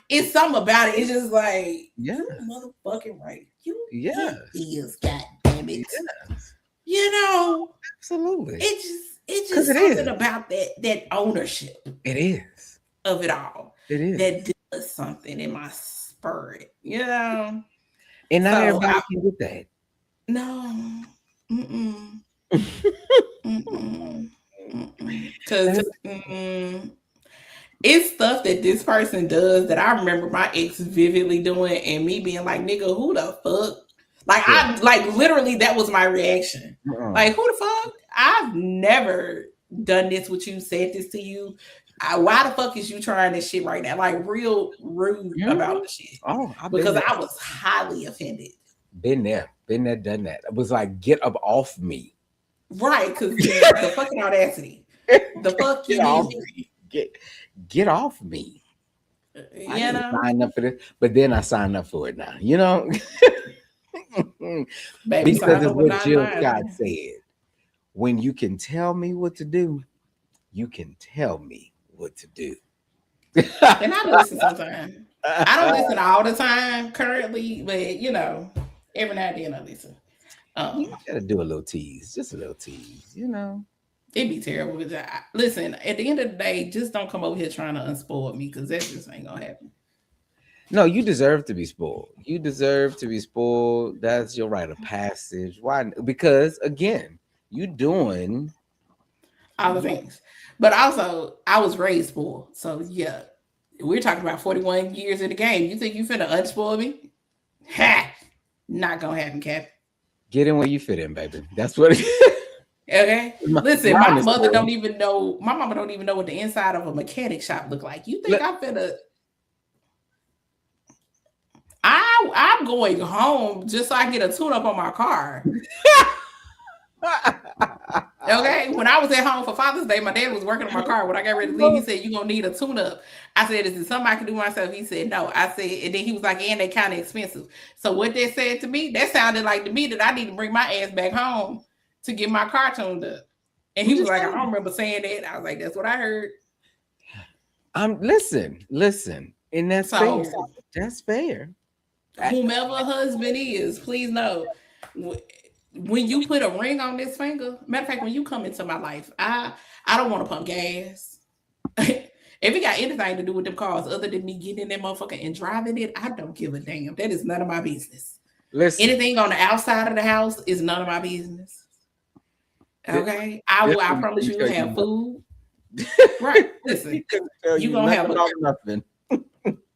it's something about it. It's just like, you motherfucking right. You is, God damn it. Yes. You know, absolutely. It's just something about that ownership. It is of it all. It is that does something in my spirit, you know. And not everybody can get that. No, because it's stuff that this person does that I remember my ex vividly doing, and me being like, "Nigga, who the fuck?" Like I literally that was my reaction. Like, who the fuck? I've never done this with you, said this to you. Why the fuck is you trying this shit right now? Like real rude about the shit. Because I was highly offended. Been there, done that. It was like, get up off me. Right, because the fucking audacity. The fuck you mean? Get off me. You know? Sign up for this, but then I signed up for it now. You know? Baby, because it's what Jill Scott said. When you can tell me what to do, you can tell me what to do. And I listen sometimes. I don't listen all the time currently, but you know, every now and then I listen. You gotta do a little tease, just a little tease, you know. It'd be terrible because listen, at the end of the day, just don't come over here trying to unspoil me because that just ain't gonna happen. No, you deserve to be spoiled. You deserve to be spoiled. That's your rite of passage. Why? Because again, you doing all the things. But also, I was raised spoiled. So yeah, we're talking about 41 years in the game. You think you finna unspoil me? Ha! Not gonna happen, Cap. Get in where you fit in, baby. That's what it is. Okay. Listen, my mother don't even know. My mama don't even know what the inside of a mechanic shop look like. You think I'm finna? I'm going home just so I get a tune up on my car. Okay. When I was at home for Father's Day, my dad was working on my car. When I got ready to leave, he said, "You're gonna need a tune up." I said, "Is it something I can do myself?" He said, "No." I said, and then he was like, "And they kind of expensive." So what they said to me, that sounded like to me that I need to bring my ass back home to get my car tuned up. And he was like, "I don't remember saying that." I was like, "That's what I heard." Listen, and that's fair. That's fair. Whomever husband is, please know, when you put a ring on this finger, matter of fact, when you come into my life, I don't want to pump gas. If it got anything to do with them cars other than me getting in that motherfucker and driving it, I don't give a damn. That is none of my business. Listen, anything on the outside of the house is none of my business. Okay, I promise you have food. Right, listen, you gonna have nothing.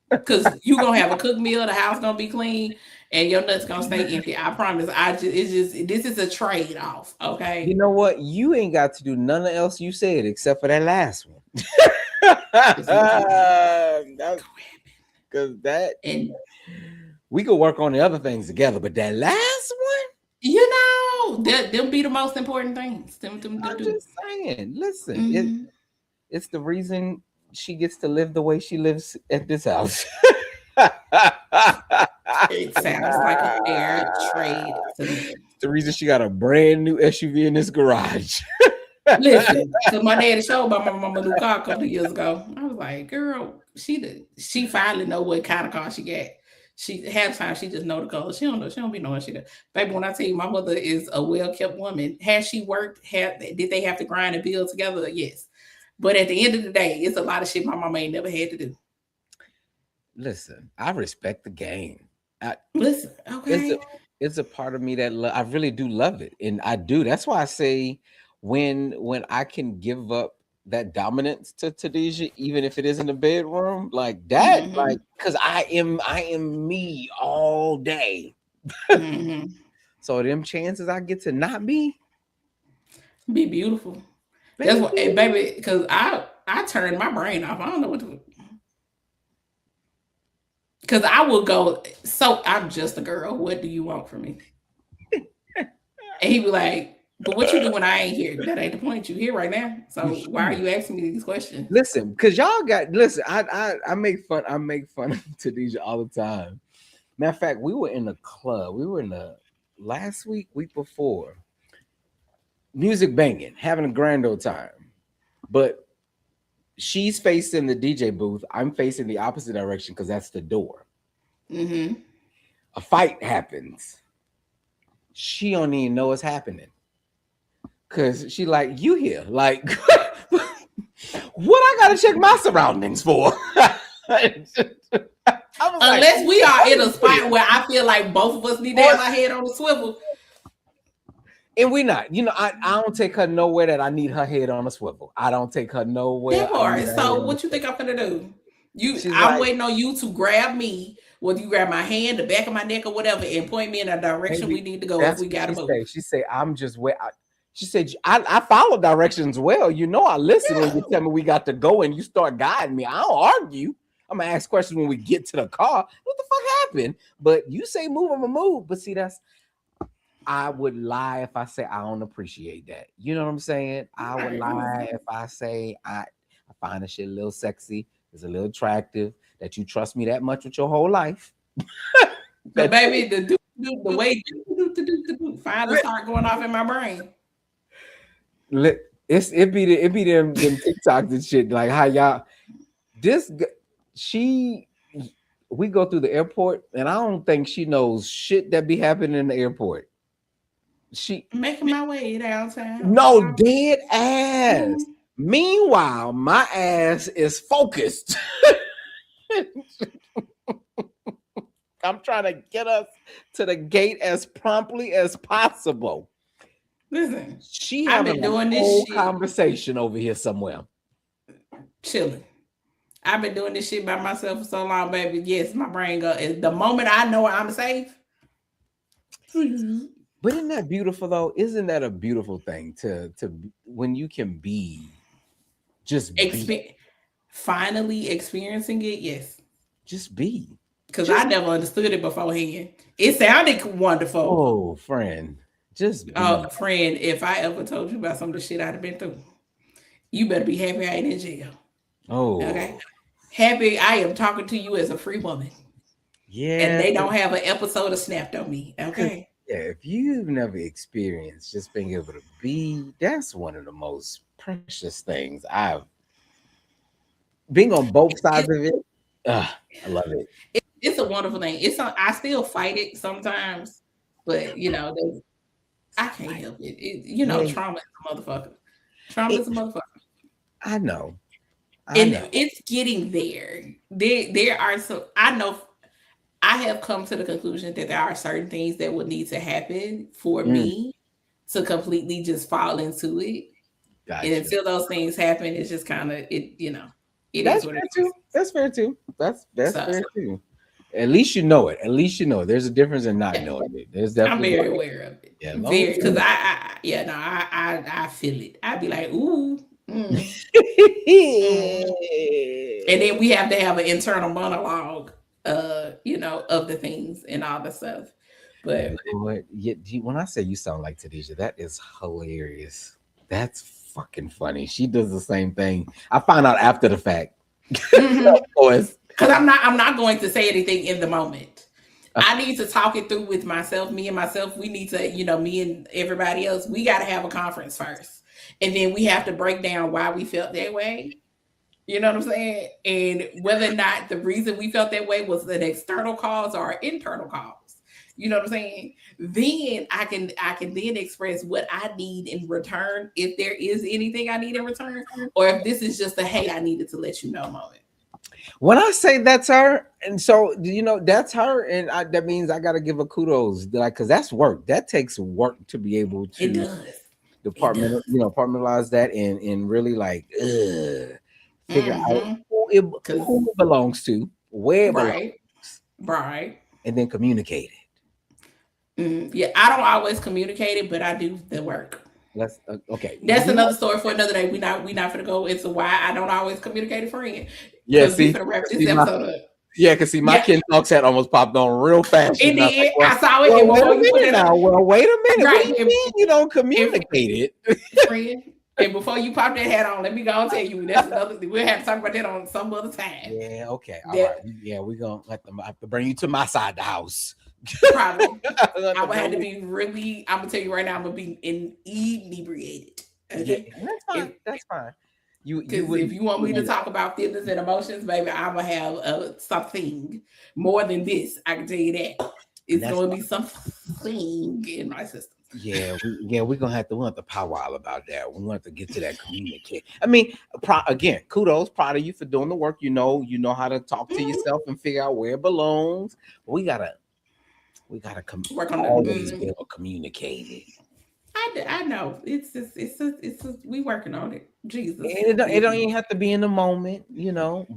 Because you gonna have a cooked meal, the house gonna be clean, and your nuts gonna stay empty. I promise. This is a trade-off. Okay. You know what? You ain't got to do none else you said except for that last one. Because and we could work on the other things together, but that last one, you know, them be the most important things. I'm just saying. Listen, it's the reason she gets to live the way she lives at this house. It sounds like a fair trade to me. The reason she got a brand new SUV in this garage. Listen, because my daddy showed my mama a new car a couple of years ago. I was like, girl, she finally know what kind of car she got. She half time she just know the color. She don't be knowing she does. Baby, when I tell you my mother is a well-kept woman, has she worked? Did they have to grind and build together? Yes. But at the end of the day, it's a lot of shit my mama ain't never had to do. Listen, I respect the game. Listen, okay. It's a part of me that I really do love it. And I do. That's why I say when I can give up that dominance to Tadeja, even if it is in the bedroom, like that, Mm-hmm. like, because I am me all day. Mm-hmm. So them chances I get to not be beautiful. That's what, baby, because I turned my brain off. I don't know what to do. Because I will go, so I'm just a girl. What do you want from me? And he be like, but what you do when I ain't here? That ain't the point. You here right now. So why are you asking me these questions? Listen, because y'all got I make fun of Tadeja all the time. Matter of fact, we were in the club. We were in the week before. Music banging, having a grand old time. But she's facing the DJ booth. I'm facing the opposite direction because that's the door. Mm-hmm. A fight happens. She don't even know what's happening. Cause she like, you here. Like, what I gotta check my surroundings for? Unless we are in a spot where I feel like both of us need to have our head on the swivel. And we not, I don't take her nowhere that I need her head on a swivel. I don't take her nowhere. That part. So what you think I'm gonna do? I'm waiting on you to grab me, whether you grab my hand, the back of my neck, or whatever, and point me in a direction we need to go if we gotta move. She said, I'm just where she said, I follow directions well. I listen when you tell me we got to go and you start guiding me. I don't argue. I'm gonna ask questions when we get to the car. What the fuck happened? But you say move, I'm gonna move. But see, I would lie if I say I don't appreciate that. You know what I'm saying? I would lie if I say I find the shit a little sexy, it's a little attractive, that you trust me that much with your whole life. But baby, the way you finally start going off in my brain. It be them TikToks and shit. Like how y'all we go through the airport and I don't think she knows shit that be happening in the airport. She making my way downtown. No, dead ass. Meanwhile, my ass is focused. I'm trying to get us to the gate as promptly as possible. Listen, she having a whole conversation over here somewhere. Chilling. I've been doing this shit by myself for so long, baby. Yes, my brain goes. The moment I know I'm safe. But isn't that beautiful though? Isn't that a beautiful thing to when you can be just finally experiencing it? Yes, just be. Because I never understood it beforehand. It sounded wonderful. Oh, friend. Just friend, if I ever told you about some of the shit I'd have been through, you better be happy I ain't in jail. Oh, okay. Happy I am talking to you as a free woman. Yeah. And they don't have an episode of Snapped on me. Okay. Yeah, if you've never experienced just being able to be, that's one of the most precious things I've being on both sides of it. I love it. It's a wonderful thing. I still fight it sometimes, but I can't help it. Trauma is a motherfucker. Trauma is a motherfucker. I know. It's getting there. There are some. I know. I have come to the conclusion that there are certain things that would need to happen for me to completely just fall into it. Gotcha. And until those things happen, it's just kind of it. It that's is what fair it too. is. That's fair too. That's fair too. At least you know it. At least you know it. There's a difference in not knowing it. There's definitely. I'm very aware of it. Yeah, very because I feel it. I'd be like, ooh. And then we have to have an internal monologue, of the things and all the stuff. But when I say you sound like Tadeja, that is hilarious. That's fucking funny. She does the same thing. I found out after the fact. Of course. Because I'm not going to say anything in the moment. I need to talk it through with myself, me and myself. We need to, me and everybody else, we got to have a conference first. And then we have to break down why we felt that way. You know what I'm saying? And whether or not the reason we felt that way was an external cause or an internal cause. You know what I'm saying? Then I can then express what I need in return, if there is anything I need in return, or if this is just a hey, I needed to let you know moment. When I say that's her, and so that's her, and that means I gotta give her kudos, because that's work. That takes work to be able to it does. Compartmentalize that and really figure out who it belongs to, where it belongs, right, and then communicate it. Yeah, I don't always communicate it, but I do the work. That's okay. That's another story for another day. We not gonna go into why I don't always communicate a friend. Yeah, see, my Ken Talks hat almost popped on real fast. It did. I saw it. Wait a minute. Right. What do you mean you don't communicate it? Friend. And before you pop that hat on, let me go and tell you that's another thing. We'll have to talk about that on some other time. Yeah, okay. All right. Yeah, we're gonna have to bring you to my side of the house. Probably. I would have to be really, I'm gonna tell you right now, I'm gonna be inebriated. Okay. Yeah, that's fine. If you want me to talk about feelings and emotions, baby, I'm gonna have something more than this. I can tell you that. It's gonna be something in my system. We're gonna have to powwow about that. We want to get to that communicate. I mean, again, kudos, proud of you for doing the work. You know how to talk to yourself and figure out where it belongs. But we gotta work on that. Communicate it. I know it's we working on it. Jesus, it don't even have to be in the moment,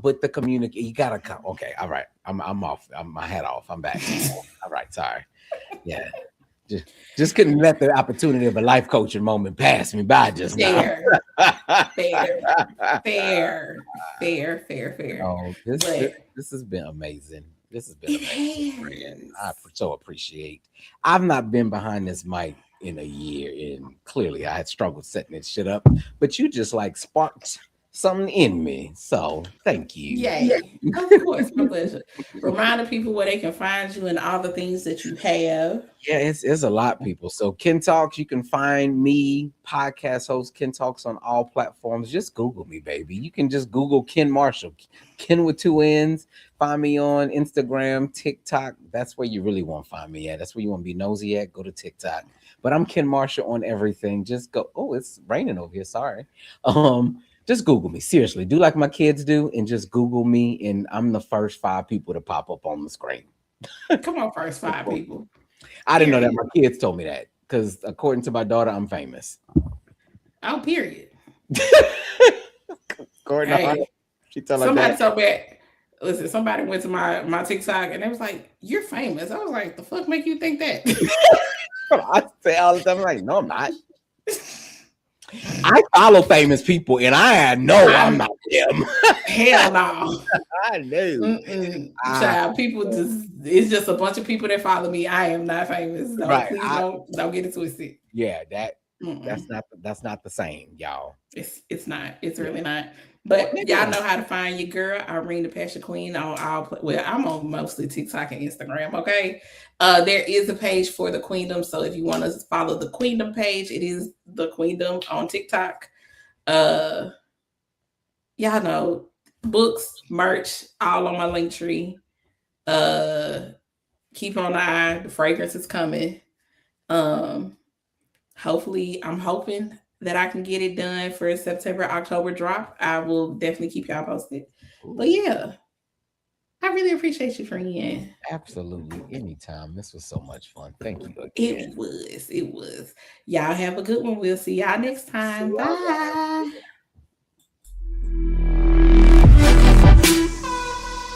But the communicate, you gotta come. Okay, all right. I'm off. My hat off. I'm back. All right, sorry. Yeah. Just couldn't let the opportunity of a life coaching moment pass me by just now. Fair. Oh, this has been amazing. This has been amazing, friend. I so appreciate. I've not been behind this mic in a year, and clearly I had struggled setting this shit up, but you just sparked something in me. So thank you. Yeah. Of course, my pleasure. Reminding people where they can find you and all the things that you have. Yeah, it's a lot, people. So Ken Talks, you can find me, podcast host Ken Talks, on all platforms. Just Google me, baby. You can just Google Ken Marshall, Ken with 2 N's. Find me on Instagram, TikTok. That's where you really want to find me at. That's where you want to be nosy at. Go to TikTok. But I'm Ken Marshall on everything. Just go. Oh, it's raining over here. Sorry. Just Google me. Seriously, do like my kids do and just Google me, and I'm the first 5 people to pop up on the screen. Come on, first 5 people. I didn't know that. My kids told me that because according to my daughter, I'm famous. Oh, period. According to her, she told somebody told me. Listen, somebody went to my TikTok and they was like, "You're famous." I was like, "The fuck make you think that?" I say all the time, I'm like, no, I'm not. I follow famous people, and I'm not them. Hell no. I know. Child, people it's just a bunch of people that follow me. I am not famous. No, right. Please don't get it twisted. Yeah, that's not the same, y'all. It's not. It's really not. But y'all know how to find your girl, Irene the Passion Queen, on all. Well, I'm on mostly TikTok and Instagram. Okay, there is a page for the Queendom, so if you want to follow the Queendom page, it is the Queendom on TikTok. Y'all know, books, merch, all on my link tree. Keep on the eye. The fragrance is coming. Hopefully, I'm hoping that I can get it done for a September, October drop. I will definitely keep y'all posted. But yeah, I really appreciate you, friend. Absolutely. Anytime. This was so much fun. Thank you again. It was. Y'all have a good one. We'll see y'all next time. Bye.